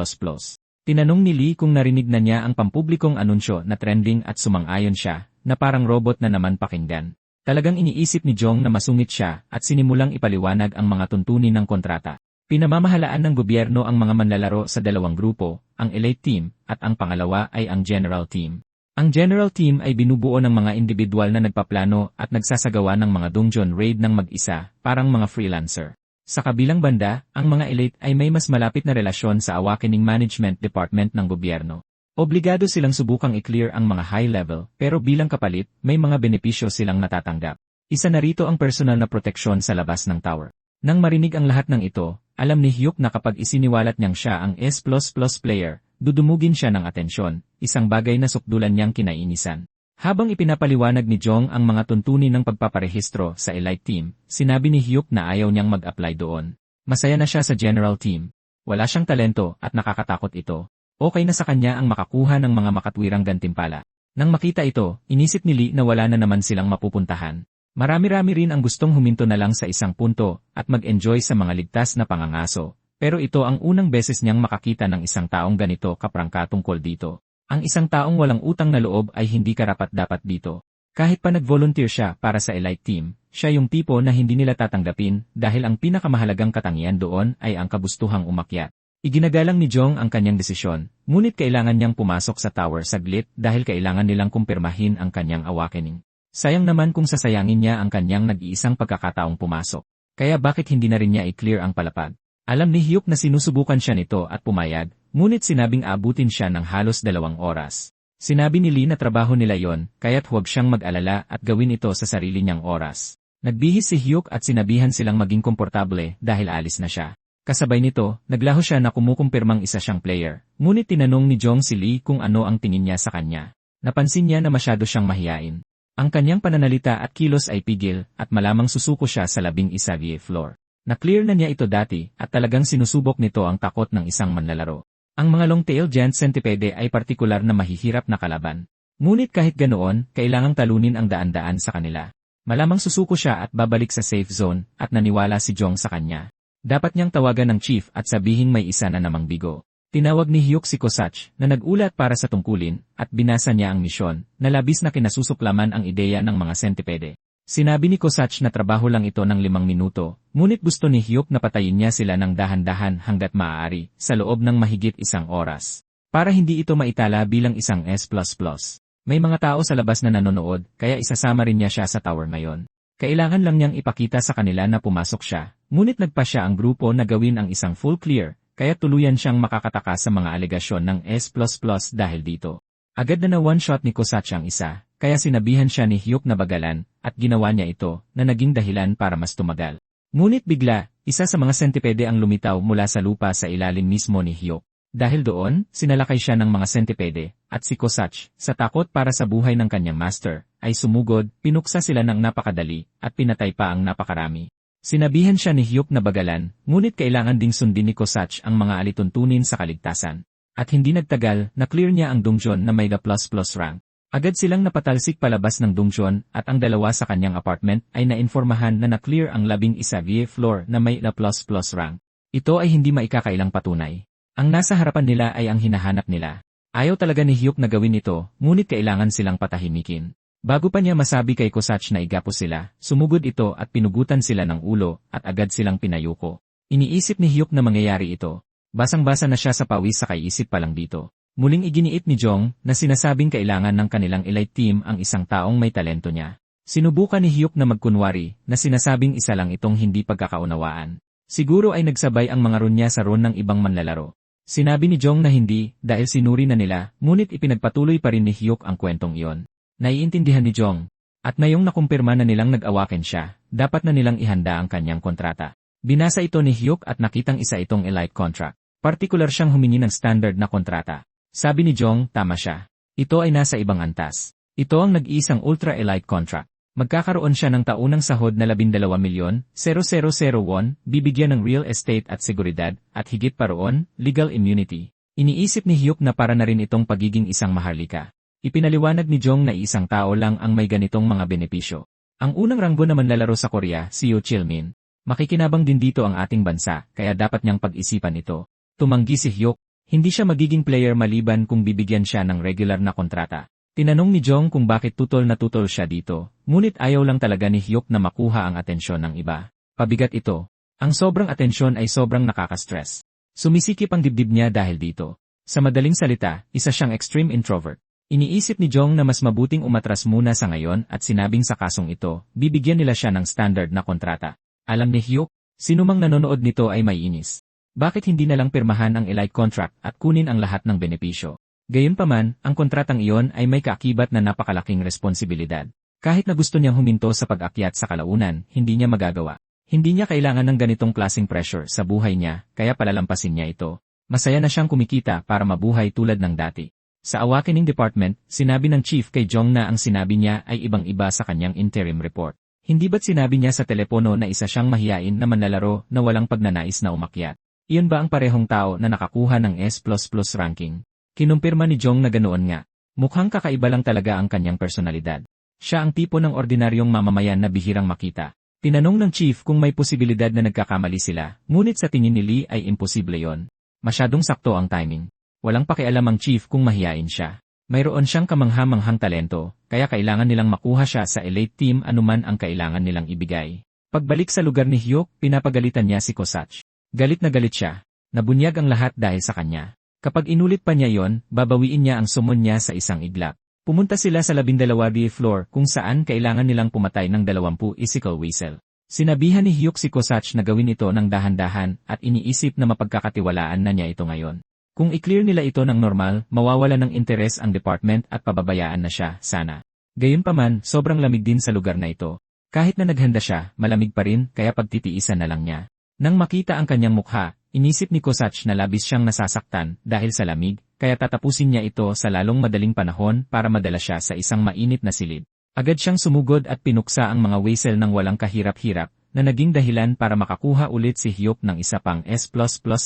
Tinanong ni Lee kung narinig na niya ang pampublikong anunsyo na trending at sumang-ayon siya, na parang robot na naman pakinggan. Talagang iniisip ni Jong na masungit siya at sinimulang ipaliwanag ang mga tuntunin ng kontrata. Pinamamahalaan ng gobyerno ang mga manlalaro sa dalawang grupo, ang Elite Team, at ang pangalawa ay ang General Team. Ang General Team ay binubuo ng mga individual na nagpaplano at nagsasagawa ng mga dungeon raid ng mag-isa, parang mga freelancer. Sa kabilang banda, ang mga Elite ay may mas malapit na relasyon sa Awakening Management Department ng gobyerno. Obligado silang subukang i-clear ang mga high level, pero bilang kapalit, may mga benepisyo silang natatanggap. Isa na rito ang personal na proteksyon sa labas ng tower. Nang marinig ang lahat ng ito, alam ni Hyuk na kapag isiniwalat niyang siya ang S++ player, dudumugin siya ng atensyon, isang bagay na sukdulan niyang kinainisan. Habang ipinapaliwanag ni Jong ang mga tuntunin ng pagpaparehistro sa Elite Team, sinabi ni Hyuk na ayaw niyang mag-apply doon. Masaya na siya sa General Team. Wala siyang talento at nakakatakot ito. Okay na sa kanya ang makakuha ng mga makatwirang gantimpala. Nang makita ito, inisip ni Lee na wala na naman silang mapupuntahan. Marami-rami rin ang gustong huminto na lang sa isang punto at mag-enjoy sa mga ligtas na pangangaso. Pero ito ang unang beses niyang makakita ng isang taong ganito kaprangka tungkol dito. Ang isang taong walang utang na loob ay hindi karapat-dapat dito. Kahit pa nag-volunteer siya para sa Elite Team, siya yung tipo na hindi nila tatanggapin dahil ang pinakamahalagang katangian doon ay ang kabustuhang umakyat. Iginagalang ni Jong ang kanyang desisyon, ngunit kailangan niyang pumasok sa tower saglit dahil kailangan nilang kumpirmahin ang kanyang awakening. Sayang naman kung sasayangin niya ang kanyang nag-iisang pagkakataong pumasok. Kaya bakit hindi na rin niya i-clear ang palapag? Alam ni Hyuk na sinusubukan siya nito at pumayag, ngunit sinabing aabutin siya ng halos 2 oras. Sinabi ni Lee na trabaho nila yon, kaya't huwag siyang mag-alala at gawin ito sa sarili niyang oras. Nagbihis si Hyuk at sinabihan silang maging komportable dahil alis na siya. Kasabay nito, naglaho siya na kumukumpirmang isa siyang player, ngunit tinanong ni Jong si Lee kung ano ang tingin niya sa kanya. Napansin niya na masyado siyang mahiyain. Ang kanyang pananalita at kilos ay pigil at malamang susuko siya sa 11 floor. Na-clear na niya ito dati at talagang sinusubok nito ang takot ng isang manlalaro. Ang mga long-tail giant centipede ay partikular na mahihirap na kalaban. Ngunit kahit ganoon, kailangang talunin ang daan-daan sa kanila. Malamang susuko siya at babalik sa safe zone at naniwala si Jong sa kanya. Dapat niyang tawagan ng chief at sabihing may isa na namang bigo. Tinawag ni Hyuk si Kosach na nag-ulat para sa tungkulin at binasa niya ang misyon na labis na kinasusuklaman ang ideya ng mga centipede. Sinabi ni Kosach na trabaho lang ito ng 5 minuto, ngunit gusto ni Hyuk na patayin niya sila ng dahan-dahan hanggat maaari sa loob ng mahigit 1 oras. Para hindi ito maitala bilang isang S++. May mga tao sa labas na nanonood kaya isasama rin niya siya sa tower ngayon. Kailangan lang niyang ipakita sa kanila na pumasok siya, ngunit nagpa siya ang grupo na gawin ang isang full clear. Kaya tuluyan siyang makakataka sa mga alegasyon ng S++ dahil dito. Agad na one-shot ni Kosach ang isa, kaya sinabihan siya ni Hyuk na bagalan, at ginawa niya ito, na naging dahilan para mas tumagal. Ngunit bigla, isa sa mga centipede ang lumitaw mula sa lupa sa ilalim mismo ni Hyuk. Dahil doon, sinalakay siya ng mga centipede, at si Kosach, sa takot para sa buhay ng kanyang master, ay sumugod, pinuksa sila ng napakadali, at pinatay pa ang napakarami. Sinabihan siya ni Hyuk na bagalan, ngunit kailangan ding sundin ni Kosach ang mga alituntunin sa kaligtasan. At hindi nagtagal, na-clear niya ang dungeon na may A++ rank. Agad silang napatalsik palabas ng dungeon at ang dalawa sa kanyang apartment ay nainformahan na na-clear ang 11 floor na may A++ rank. Ito ay hindi maikakailang patunay. Ang nasa harapan nila ay ang hinahanap nila. Ayaw talaga ni Hyuk na gawin ito, ngunit kailangan silang patahimikin. Bago pa niya masabi kay Kosach na igapos sila, sumugod ito at pinugutan sila ng ulo at agad silang pinayuko. Iniisip ni Hyuk na mangyayari ito. Basang-basa na siya sa pawis sa kaiisip pa lang dito. Muling iginiit ni Jong na sinasabing kailangan ng kanilang Elite Team ang isang taong may talento niya. Sinubukan ni Hyuk na magkunwari na sinasabing isa lang itong hindi pagkakaunawaan. Siguro ay nagsabay ang mga run niya sa run ng ibang manlalaro. Sinabi ni Jong na hindi dahil sinuri na nila, ngunit ipinagpatuloy pa rin ni Hyuk ang kwentong iyon. Naiintindihan ni Jong. At ngayong nakumpirma na nilang nag-awaken siya, dapat na nilang ihanda ang kanyang kontrata. Binasa ito ni Hyuk at nakitang isa itong elite contract. Partikular siyang humingi ng standard na kontrata. Sabi ni Jong, tama siya. Ito ay nasa ibang antas. Ito ang nag-iisang ultra-elite contract. Magkakaroon siya ng taunang sahod na 12,000,000, bibigyan ng real estate at seguridad, at higit pa roon, legal immunity. Iniisip ni Hyuk na para na rin itong pagiging isang maharlika. Ipinaliwanag ni Jong na isang tao lang ang may ganitong mga benepisyo. Ang unang ranggo na manlalaro sa Korea, si Yoo Chil-min. Makikinabang din dito ang ating bansa, kaya dapat niyang pag-isipan ito. Tumanggi si Hyuk, hindi siya magiging player maliban kung bibigyan siya ng regular na kontrata. Tinanong ni Jong kung bakit tutol na tutol siya dito, ngunit ayaw lang talaga ni Hyuk na makuha ang atensyon ng iba. Pabigat ito. Ang sobrang atensyon ay sobrang nakaka-stress. Sumisikip ang dibdib niya dahil dito. Sa madaling salita, isa siyang extreme introvert. Iniisip ni Jong na mas mabuting umatras muna sa ngayon at sinabing sa kasong ito, bibigyan nila siya ng standard na kontrata. Alam ni Hyuk, sinumang nanonood nito ay may inis. Bakit hindi na lang pirmahan ang elite contract at kunin ang lahat ng benepisyo? Gayunpaman, ang kontratang iyon ay may kaakibat na napakalaking responsibilidad. Kahit na gusto niyang huminto sa pag-akyat sa kalaunan, hindi niya magagawa. Hindi niya kailangan ng ganitong klaseng pressure sa buhay niya, kaya palalampasin niya ito. Masaya na siyang kumikita para mabuhay tulad ng dati. Sa awakening department, sinabi ng chief kay Jong na ang sinabi niya ay ibang-iba sa kanyang interim report. Hindi ba't sinabi niya sa telepono na isa siyang mahiyain na manlalaro na walang pagnanais na umakyat? Iyon ba ang parehong tao na nakakuha ng S++ ranking? Kinumpirma ni Jong na ganoon nga. Mukhang kakaiba lang talaga ang kanyang personalidad. Siya ang tipo ng ordinaryong mamamayan na bihirang makita. Tinanong ng chief kung may posibilidad na nagkakamali sila, ngunit sa tingin ni Lee ay imposible yon. Masyadong sakto ang timing. Walang pakialam ang chief kung mahiyain siya. Mayroon siyang kamangha-manghang talento, kaya kailangan nilang makuha siya sa elite team anuman ang kailangan nilang ibigay. Pagbalik sa lugar ni Hyuk, pinapagalitan niya si Kosach. Galit na galit siya. Nabunyag ang lahat dahil sa kanya. Kapag inulit pa niya yon, babawiin niya ang sumon niya sa isang iglap. Pumunta sila sa 12th floor kung saan kailangan nilang pumatay ng 20 physical whistle. Sinabihan ni Hyuk si Kosach na gawin ito ng dahan-dahan at iniisip na mapagkakatiwalaan na niya ito ngayon. Kung i-clear nila ito ng normal, mawawala ng interes ang department at pababayaan na siya, sana. Gayunpaman, sobrang lamig din sa lugar na ito. Kahit na naghanda siya, malamig pa rin kaya pagtitiisan na lang niya. Nang makita ang kanyang mukha, inisip ni Kosach na labis siyang nasasaktan dahil sa lamig, kaya tatapusin niya ito sa lalong madaling panahon para madala siya sa isang mainit na silid. Agad siyang sumugod at pinuksa ang mga whistle ng walang kahirap-hirap, na naging dahilan para makakuha ulit si Hyuk ng isa pang S++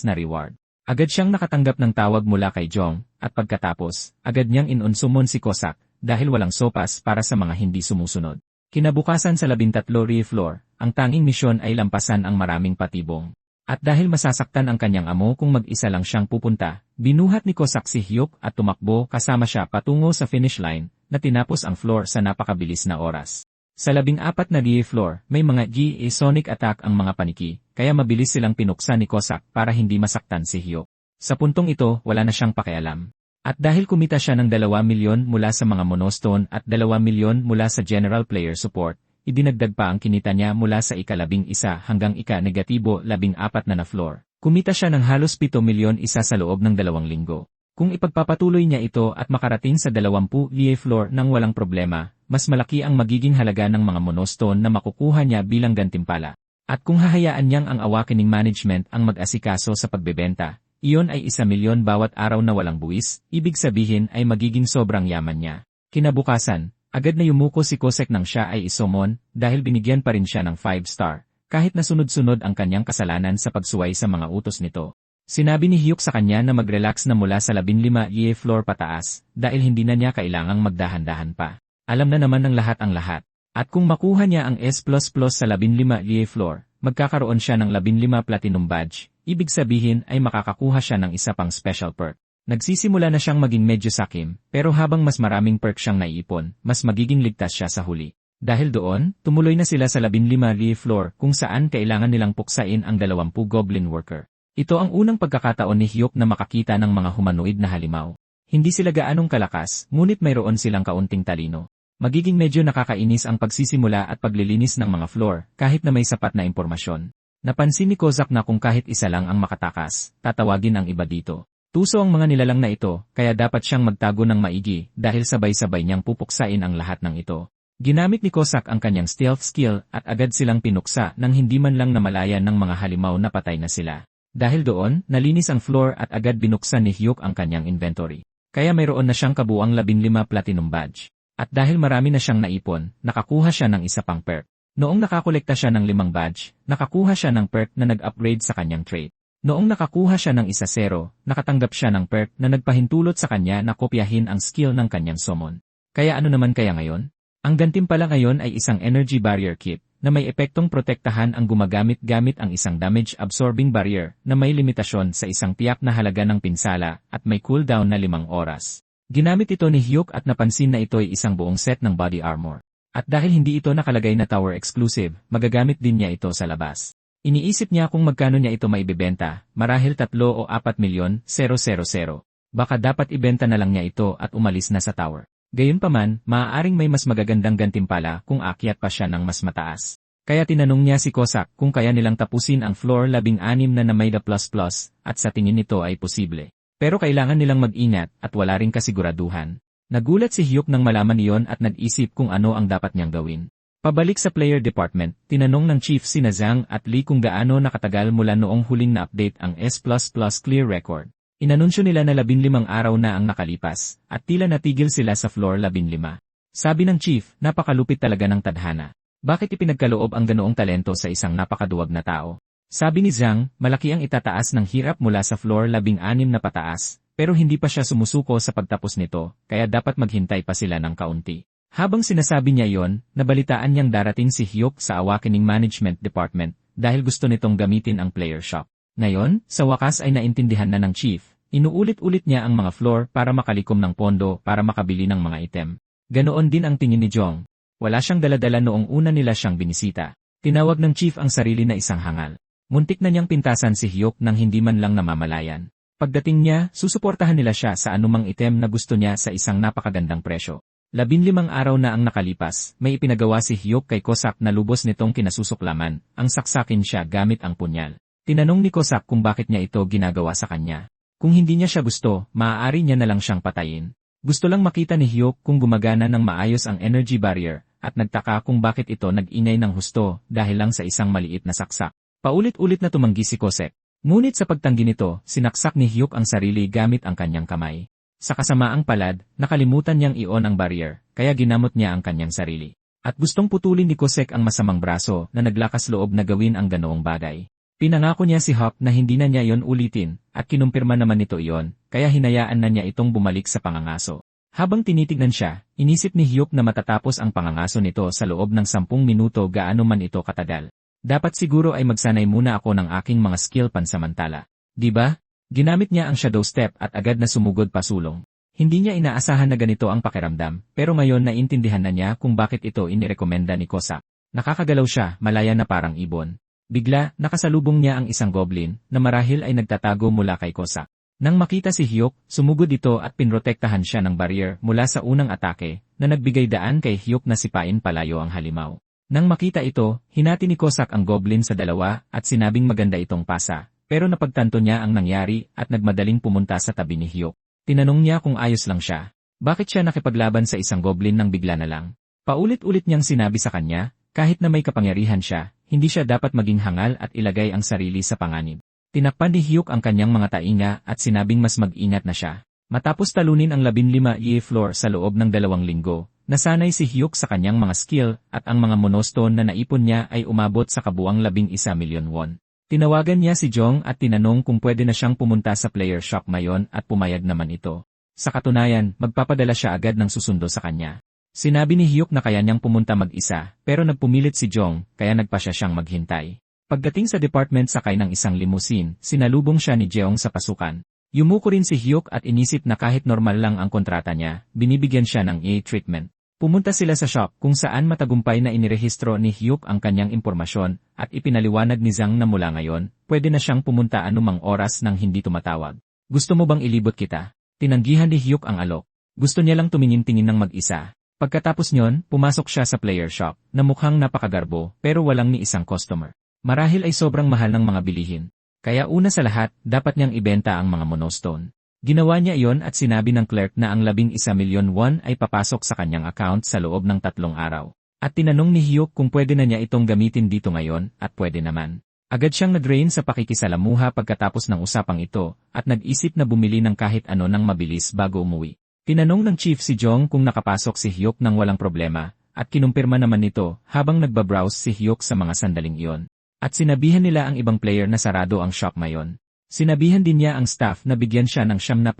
na reward. Agad siyang nakatanggap ng tawag mula kay Jong, at pagkatapos, agad niyang inunsumon si Kosach, dahil walang sopas para sa mga hindi sumusunod. Kinabukasan sa 13th floor, ang tanging misyon ay lampasan ang maraming patibong. At dahil masasaktan ang kanyang amo kung mag-isa lang siyang pupunta, binuhat ni Kosach si Hyuk at tumakbo kasama siya patungo sa finish line, na tinapos ang floor sa napakabilis na oras. Sa 14 na floor, may mga GA sonic attack ang mga paniki, kaya mabilis silang pinuksa ni Kosach para hindi masaktan si Hyuk. Sa puntong ito, wala na siyang pakialam. At dahil kumita siya ng 2 milyon mula sa mga monostone at 2 milyon mula sa general player support, idinagdag pa ang kinita niya mula sa ika-11 hanggang ika-14 na floor. Kumita siya ng halos 7 milyon isa sa loob ng 2 linggo. Kung ipagpapatuloy niya ito at makarating sa 20 floor nang walang problema, mas malaki ang magiging halaga ng mga monostone na makukuha niya bilang gantimpala. At kung hahayaan niyang ang awakening management ang mag-asikaso sa pagbebenta, iyon ay 1 milyon bawat araw na walang buwis, ibig sabihin ay magiging sobrang yaman niya. Kinabukasan, agad na yumuko si Kosach nang siya ay isomon dahil binigyan pa rin siya ng 5-star, kahit na sunod-sunod ang kanyang kasalanan sa pagsuway sa mga utos nito. Sinabi ni Hyuk sa kanya na mag-relax na mula sa 15th floor pataas dahil hindi na niya kailangang magdahan-dahan pa. Alam na naman ng lahat ang lahat. At kung makuha niya ang S++ sa 15th floor, magkakaroon siya ng 15 platinum badge, ibig sabihin ay makakakuha siya ng isa pang special perk. Nagsisimula na siyang maging medyo sakim, pero habang mas maraming perk siyang naiipon, mas magiging ligtas siya sa huli. Dahil doon, tumuloy na sila sa 15th floor kung saan kailangan nilang puksain ang 20 goblin worker. Ito ang unang pagkakataon ni Hyuk na makakita ng mga humanoid na halimaw. Hindi sila gaanong kalakas, ngunit mayroon silang kaunting talino. Magiging medyo nakakainis ang pagsisimula at paglilinis ng mga floor, kahit na may sapat na impormasyon. Napansin ni Kosach na kung kahit isa lang ang makatakas, tatawagin ang iba dito. Tuso ang mga nilalang na ito, kaya dapat siyang magtago ng maigi dahil sabay-sabay niyang pupuksain ang lahat ng ito. Ginamit ni Cossack ang kanyang stealth skill at agad silang pinuksa nang hindi man lang namalayan ng mga halimaw na patay na sila. Dahil doon, nalinis ang floor at agad binuksan ni Hyuk ang kanyang inventory. Kaya mayroon na siyang kabuang 15 platinum badge. At dahil marami na siyang naipon, nakakuha siya ng isa pang perk. Noong nakakolekta siya ng 5 badge, nakakuha siya ng perk na nag-upgrade sa kanyang trait. Noong nakakuha siya ng 1-0, nakatanggap siya ng perk na nagpahintulot sa kanya na kopyahin ang skill ng kanyang summon. Kaya ano naman kaya ngayon? Ang gantimpala ngayon ay isang energy barrier kit na may epektong protektahan ang gumagamit gamit ang isang damage-absorbing barrier na may limitasyon sa isang tiyak na halaga ng pinsala at may cooldown na 5 oras. Ginamit ito ni Hyuk at napansin na ito ay isang buong set ng body armor. At dahil hindi ito nakalagay na tower exclusive, magagamit din niya ito sa labas. Iniisip niya kung magkano niya ito maibebenta, marahil 3 o 4 milyon, 000. Baka dapat ibenta na lang niya ito at umalis na sa tower. Gayunpaman, maaaring may mas magagandang gantimpala kung aakyat pa siya ng mas mataas. Kaya tinanong niya si Cossack kung kaya nilang tapusin ang floor 16 na may the plus at sa tingin nito ay posible. Pero kailangan nilang mag-ingat at wala ring kasiguraduhan. Nagulat si Hyuk nang malaman iyon at nag-isip kung ano ang dapat niyang gawin. Pabalik sa player department, tinanong ng chief sina Zhang at Lee kung gaano nakatagal mula noong huling na-update ang S++ clear record. Inanunsyo nila na 15 araw na ang nakalipas, at tila natigil sila sa floor 15. Sabi ng chief, napakalupit talaga ng tadhana. Bakit ipinagkaloob ang ganoong talento sa isang napakaduwag na tao? Sabi ni Zhang, malaki ang itataas ng hirap mula sa floor 16 na pataas, pero hindi pa siya sumusuko sa pagtapos nito, kaya dapat maghintay pa sila ng kaunti. Habang sinasabi niya iyon, nabalitaan niyang darating si Hyuk sa Awakening Management Department dahil gusto nitong gamitin ang player shop. Ngayon, sa wakas ay naintindihan na ng chief, inuulit-ulit niya ang mga floor para makalikom ng pondo para makabili ng mga item. Ganoon din ang tingin ni Jong. Wala siyang daladala noong una nila siyang binisita. Tinawag ng chief ang sarili na isang hangal. Muntik na niyang pintasan si Hyuk nang hindi man lang namamalayan. Pagdating niya, susuportahan nila siya sa anumang item na gusto niya sa isang napakagandang presyo. 15 araw na ang nakalipas, may ipinagawa si Hyuk kay Cossack na lubos nitong kinasusuklaman, ang saksakin siya gamit ang punyal. Tinanong ni Cossack kung bakit niya ito ginagawa sa kanya. Kung hindi niya siya gusto, maaari niya na lang siyang patayin. Gusto lang makita ni Hyuk kung gumagana ng maayos ang energy barrier, at nagtaka kung bakit ito nag-ingay ng husto dahil lang sa isang maliit na saksak. Paulit-ulit na tumanggi si Cossack. Ngunit sa pagtanggi nito, sinaksak ni Hyuk ang sarili gamit ang kanyang kamay. Sa kasamaang palad, nakalimutan niyang i-on ang barrier, kaya ginamot niya ang kanyang sarili. At gustong putulin ni Cossack ang masamang braso na naglakas loob na gawin ang ganoong bagay. Pinangako niya si Hyuk na hindi na niya iyon ulitin, at kinumpirma naman nito iyon, kaya hinayaan na niya itong bumalik sa pangangaso. Habang tinitignan siya, inisip ni Hyuk na matatapos ang pangangaso nito sa loob ng 10 minuto gaano man ito katagal. Dapat siguro ay magsanay muna ako ng aking mga skill pansamantala. Diba? Ginamit niya ang shadow step at agad na sumugod pasulong. Hindi niya inaasahan na ganito ang pakiramdam, pero ngayon naintindihan na niya kung bakit ito inirekomenda ni Cossack. Nakakagalaw siya, malaya na parang ibon. Bigla, nakasalubong niya ang isang goblin, na marahil ay nagtatago mula kay Cossack. Nang makita si Hyuk, sumugod ito at pinrotektahan siya ng barrier mula sa unang atake, na nagbigay daan kay Hyuk na sipain palayo ang halimaw. Nang makita ito, hinati ni Cossack ang goblin sa dalawa at sinabing maganda itong pasa. Pero napagtanto niya ang nangyari at nagmadaling pumunta sa tabi ni Hyuk. Tinanong niya kung ayos lang siya. Bakit siya nakipaglaban sa isang goblin nang bigla na lang? Paulit-ulit niyang sinabi sa kanya, kahit na may kapangyarihan siya, hindi siya dapat maging hangal at ilagay ang sarili sa panganib. Tinakpan ni Hyuk ang kanyang mga tainga at sinabing mas mag-ingat na siya. Matapos talunin ang 15 floor sa loob ng 2 linggo, nasanay si Hyuk sa kanyang mga skill at ang mga monostone na naipon niya ay umabot sa kabuang 11 milyon won. Tinawagan niya si Jong at tinanong kung pwede na siyang pumunta sa player shop ngayon at pumayag naman ito. Sa katunayan, magpapadala siya agad ng susundo sa kanya. Sinabi ni Hyuk na kaya niyang pumunta mag-isa, pero nagpumilit si Jong, kaya nagpasya siyang maghintay. Pagdating sa department sakay ng isang limousine, sinalubong siya ni Jeong sa pasukan. Yumuko rin si Hyuk at inisip na kahit normal lang ang kontrata niya, binibigyan siya ng A treatment. Pumunta sila sa shop kung saan matagumpay na inirehistro ni Hyuk ang kanyang impormasyon at ipinaliwanag ni Zhang na mula ngayon, pwede na siyang pumunta anumang oras nang hindi tumatawag. Gusto mo bang ilibot kita? Tinanggihan ni Hyuk ang alok. Gusto niya lang tumingin-tingin ng mag-isa. Pagkatapos nyon, pumasok siya sa player shop na mukhang napakagarbo pero walang ni isang customer. Marahil ay sobrang mahal ng mga bilihin. Kaya una sa lahat, dapat niyang ibenta ang mga monostone. Ginawa niya iyon at sinabi ng clerk na ang 11 milyon won ay papasok sa kanyang account sa loob ng 3 araw. At tinanong ni Hyuk kung pwede na niya itong gamitin dito ngayon, at pwede naman. Agad siyang nag-rain sa pakikisalamuha pagkatapos ng usapang ito, at nag-isip na bumili ng kahit ano ng mabilis bago umuwi. Tinanong ng chief si Jong kung nakapasok si Hyuk nang walang problema, at kinumpirma naman nito habang nagbabrowse si Hyuk sa mga sandaling iyon. At sinabihan nila ang ibang player na sarado ang shop ngayon. Sinabihan din niya ang staff na bigyan siya ng 70%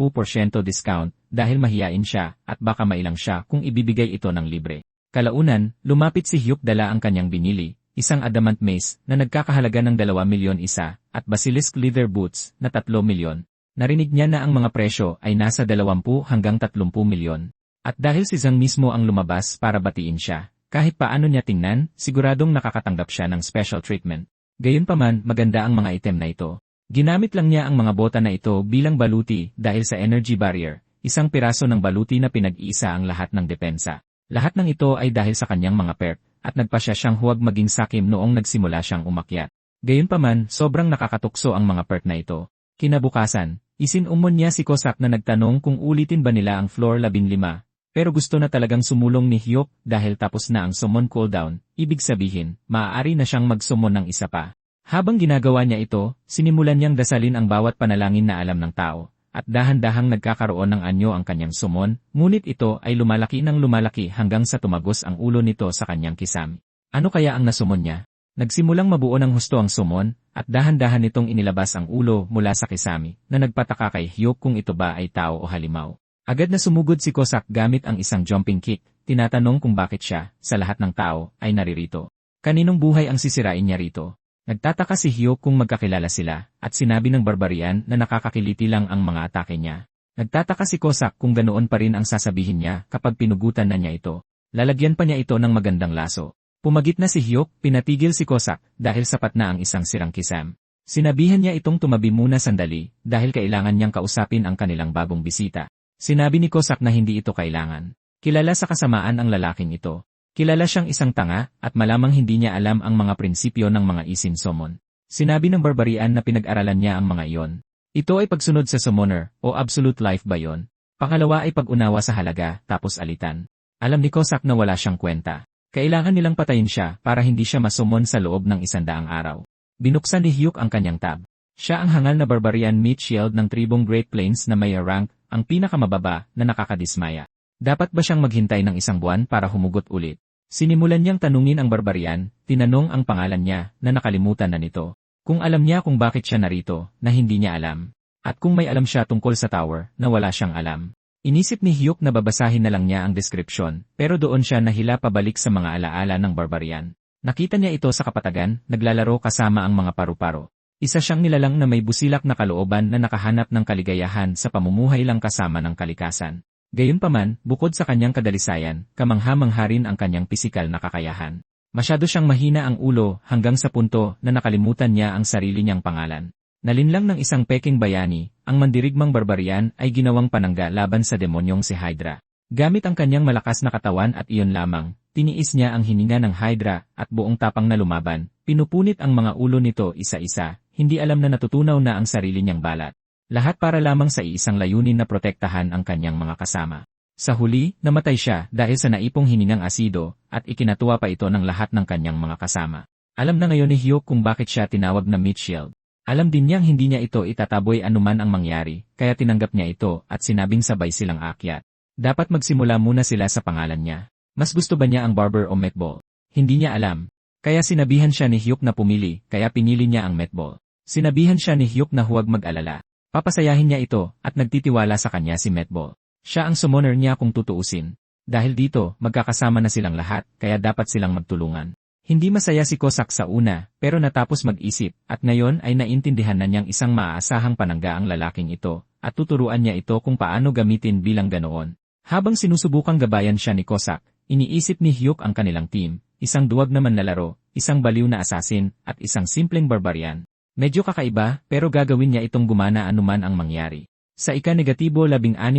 discount dahil mahiyain siya at baka mailang siya kung ibibigay ito ng libre. Kalaunan, lumapit si Hyuk dala ang kanyang binili, isang adamant mace na nagkakahalaga ng 2 milyon isa at basilisk leather boots na 3 milyon. Narinig niya na ang mga presyo ay nasa 20 hanggang 30 milyon. At dahil si Zhang mismo ang lumabas para batiin siya, kahit paano niya tingnan, siguradong nakakatanggap siya ng special treatment. Gayunpaman, maganda ang mga item na ito. Ginamit lang niya ang mga bota na ito bilang baluti dahil sa energy barrier, isang piraso ng baluti na pinag-iisa ang lahat ng depensa. Lahat ng ito ay dahil sa kanyang mga perk, at nagpasya siyang huwag maging sakim noong nagsimula siyang umakyat. Gayunpaman, sobrang nakakatukso ang mga perk na ito. Kinabukasan, isinumon niya si Cossack na nagtanong kung ulitin ba nila ang floor 15, pero gusto na talagang sumulong ni Hyuk dahil tapos na ang summon cooldown, ibig sabihin, maaari na siyang mag-summon ng isa pa. Habang ginagawa niya ito, sinimulan niyang dasalin ang bawat panalangin na alam ng tao, at dahan-dahang nagkakaroon ng anyo ang kanyang summon, ngunit ito ay lumalaki ng lumalaki hanggang sa tumagos ang ulo nito sa kanyang kisame. Ano kaya ang nasumon niya? Nagsimulang mabuo ng husto ang summon, at dahan-dahan nitong inilabas ang ulo mula sa kisame, na nagpataka kay Hyuk kung ito ba ay tao o halimaw. Agad na sumugod si Cossack gamit ang isang jumping kick, tinatanong kung bakit siya, sa lahat ng tao, ay naririto. Kaninong buhay ang sisirain niya rito? Nagtataka si Hyuk kung magkakilala sila, at sinabi ng barbarian na nakakakiliti lang ang mga atake niya. Nagtataka si Cossack kung ganoon pa rin ang sasabihin niya kapag pinugutan na niya ito. Lalagyan pa niya ito ng magandang laso. Pumagit na si Hyuk, pinatigil si Cossack dahil sapat na ang isang sirang kisame. Sinabihan niya itong tumabi muna sandali dahil kailangan niyang kausapin ang kanilang bagong bisita. Sinabi ni Cossack na hindi ito kailangan. Kilala sa kasamaan ang lalaking ito. Kilala siyang isang tanga, at malamang hindi niya alam ang mga prinsipyo ng mga isin summon. Sinabi ng barbarian na pinag-aralan niya ang mga iyon. Ito ay pagsunod sa summoner, o absolute life ba yon? Pangalawa ay pag-unawa sa halaga, tapos alitan. Alam ni Cossack na wala siyang kwenta. Kailangan nilang patayin siya para hindi siya masummon sa loob ng 100 araw. Binuksan ni Hyuk ang kanyang tab. Siya ang hangal na barbarian meat shield ng tribong Great Plains na may rank, ang pinakamababa na nakakadismaya. Dapat ba siyang maghintay ng 1 buwan para humugot ulit? Sinimulan niyang tanungin ang barbarian, tinanong ang pangalan niya, na nakalimutan na nito. Kung alam niya kung bakit siya narito, na hindi niya alam. At kung may alam siya tungkol sa tower, na wala siyang alam. Inisip ni Hyuk na babasahin na lang niya ang description, pero doon siya nahila pabalik sa mga alaala ng barbarian. Nakita niya ito sa kapatagan, naglalaro kasama ang mga paru-paro. Isa siyang nilalang na may busilak na kalooban na nakahanap ng kaligayahan sa pamumuhay lang kasama ng kalikasan. Gayunpaman, bukod sa kanyang kadalisayan, kamangha-mangha rin ang kanyang pisikal na kakayahan. Masyado siyang mahina ang ulo hanggang sa punto na nakalimutan niya ang sarili niyang pangalan. Nalinlang ng isang peking bayani, ang mandirigmang barbarian ay ginawang panangga laban sa demonyong si Hydra. Gamit ang kanyang malakas na katawan at iyon lamang, tiniis niya ang hininga ng Hydra at buong tapang na lumaban, pinupunit ang mga ulo nito isa-isa, hindi alam na natutunaw na ang sarili niyang balat. Lahat para lamang sa iisang layunin na protektahan ang kanyang mga kasama. Sa huli, namatay siya dahil sa naipong hiningang asido, at ikinatuwa pa ito ng lahat ng kanyang mga kasama. Alam na ngayon ni Hyuk kung bakit siya tinawag na meat shield. Alam din niyang hindi niya ito itataboy anuman ang mangyari, kaya tinanggap niya ito at sinabing sabay silang aakyat. Dapat magsimula muna sila sa pangalan niya. Mas gusto ba niya ang barber o meatball? Hindi niya alam. Kaya sinabihan siya ni Hyuk na pumili, kaya pinili niya ang meatball. Sinabihan siya ni Hyuk na huwag mag-alala. Papasayahin niya ito, at nagtitiwala sa kanya si Meatball. Siya ang summoner niya kung tutuusin. Dahil dito, magkakasama na silang lahat, kaya dapat silang magtulungan. Hindi masaya si Cossack sa una, pero natapos mag-isip, at ngayon ay naintindihan na niyang isang maaasahang panangga ang lalaking ito, at tuturuan niya ito kung paano gamitin bilang ganoon. Habang sinusubukang gabayan siya ni Cossack, iniisip ni Hyuk ang kanilang team, isang duwag na manlalaro, isang baliw na assassin, at isang simpleng barbarian. Medyo kakaiba, pero gagawin niya itong gumana anuman ang mangyari. Sa ika-16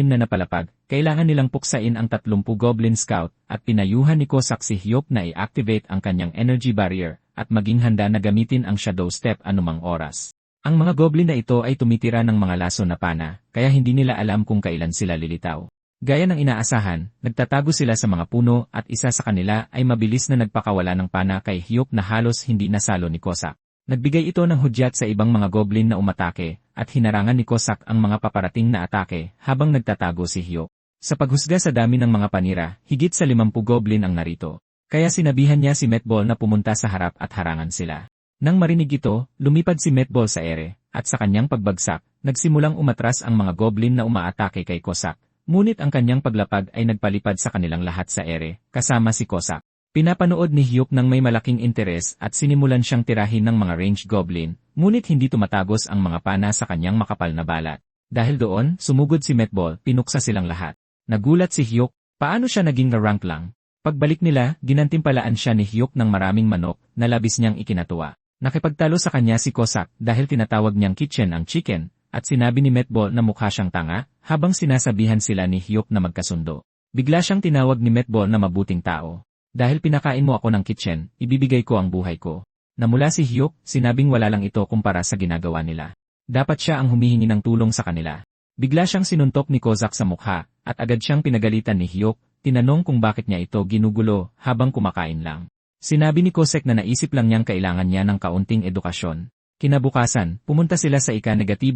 na napalapag, kailangan nilang puksain ang 30 Goblin Scout, at pinayuhan ni Cossack si Hyuk na i-activate ang kanyang energy barrier, at maging handa na gamitin ang Shadow Step anumang oras. Ang mga goblin na ito ay tumitira ng mga laso na pana, kaya hindi nila alam kung kailan sila lilitaw. Gaya ng inaasahan, nagtatago sila sa mga puno at isa sa kanila ay mabilis na nagpakawala ng pana kay Hyuk na halos hindi nasalo ni Cossack. Nagbigay ito ng hudyat sa ibang mga goblin na umatake, at hinarangan ni Cossack ang mga paparating na atake habang nagtatago si Hyuk. Sa paghusga sa dami ng mga panira, higit sa 50 goblin ang narito. Kaya sinabihan niya si Meatball na pumunta sa harap at harangan sila. Nang marinig ito, lumipad si Meatball sa ere, at sa kanyang pagbagsak, nagsimulang umatras ang mga goblin na umaatake kay Cossack. Ngunit ang kanyang paglapag ay nagpalipad sa kanilang lahat sa ere, kasama si Cossack. Pinapanood ni Hyuk nang may malaking interes at sinimulan siyang tirahin ng mga ranged goblin, ngunit hindi tumatagos ang mga pana sa kanyang makapal na balat. Dahil doon, sumugod si Meatball, pinuksa silang lahat. Nagulat si Hyuk, paano siya naging rank lang? Pagbalik nila, ginantimpalaan siya ni Hyuk ng maraming manok na labis niyang ikinatuwa. Nakipagtalo sa kanya si Cossack dahil tinatawag niyang kitchen ang chicken, at sinabi ni Meatball na mukha siyang tanga, habang sinasabihan sila ni Hyuk na magkasundo. Bigla siyang tinawag ni Meatball na mabuting tao. Dahil pinakain mo ako ng kitchen, ibibigay ko ang buhay ko. Namula si Hyuk, sinabing wala lang ito kumpara sa ginagawa nila. Dapat siya ang humihingi ng tulong sa kanila. Bigla siyang sinuntok ni Cossack sa mukha, at agad siyang pinagalitan ni Hyuk, tinanong kung bakit niya ito ginugulo habang kumakain lang. Sinabi ni Cossack na naisip lang niyang kailangan niya ng kaunting edukasyon. Kinabukasan, pumunta sila sa ika-17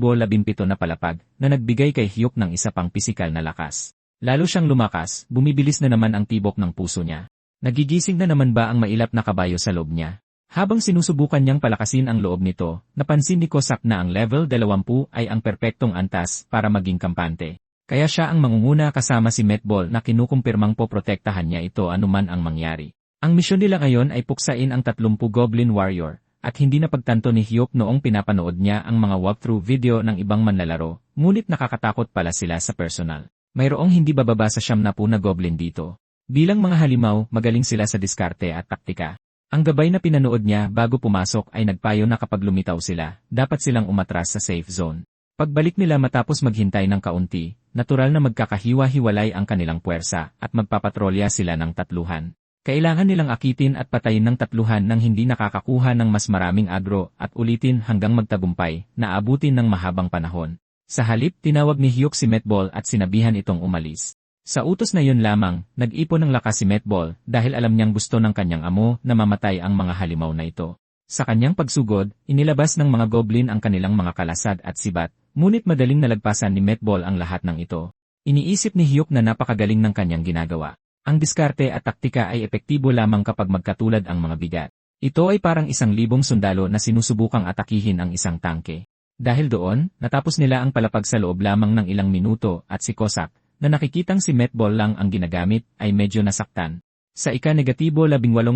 na palapag na nagbigay kay Hyuk ng isa pang pisikal na lakas. Lalo siyang lumakas, bumibilis na naman ang tibok ng puso niya. Nagigising na naman ba ang mailap na kabayo sa loob niya? Habang sinusubukan niyang palakasin ang loob nito, napansin ni Cossack na ang level 20 ay ang perpektong antas para maging kampante. Kaya siya ang mangunguna kasama si Meatball na kinukumpirmang poprotektahan niya ito anuman ang mangyari. Ang misyon nila ngayon ay puksain ang 30 Goblin Warrior, at hindi napagtanto ni Hyuk noong pinapanood niya ang mga walkthrough video ng ibang manlalaro, ngunit nakakatakot pala sila sa personal. Mayroong hindi bababa sa 70 na goblin dito. Bilang mga halimaw, magaling sila sa diskarte at taktika. Ang gabay na pinanood niya bago pumasok ay nagpayo na kapag lumitaw sila, dapat silang umatras sa safe zone. Pagbalik nila matapos maghintay ng kaunti, natural na magkakahiwa-hiwalay ang kanilang puwersa at magpapatrolya sila ng 3. Kailangan nilang akitin at patayin ng 3 nang hindi nakakakuha ng mas maraming agro at ulitin hanggang magtagumpay na abutin ng mahabang panahon. Sa halip, tinawag ni Hyuk si Meatball at sinabihan itong umalis. Sa utos na yun lamang, nag-ipon ng lakas si Meatball dahil alam niyang gusto ng kanyang amo na mamatay ang mga halimaw na ito. Sa kanyang pagsugod, inilabas ng mga goblin ang kanilang mga kalasad at sibat, ngunit madaling nalagpasan ni Meatball ang lahat ng ito. Iniisip ni Hyuk na napakagaling ng kanyang ginagawa. Ang diskarte at taktika ay epektibo lamang kapag magkatulad ang mga bigat. Ito ay parang 1,000 sundalo na sinusubukang atakihin ang isang tangke. Dahil doon, natapos nila ang palapag sa loob lamang ng ilang minuto at si Cossack, na nakikitang si Meatball lang ang ginagamit, ay medyo nasaktan. Sa ika-18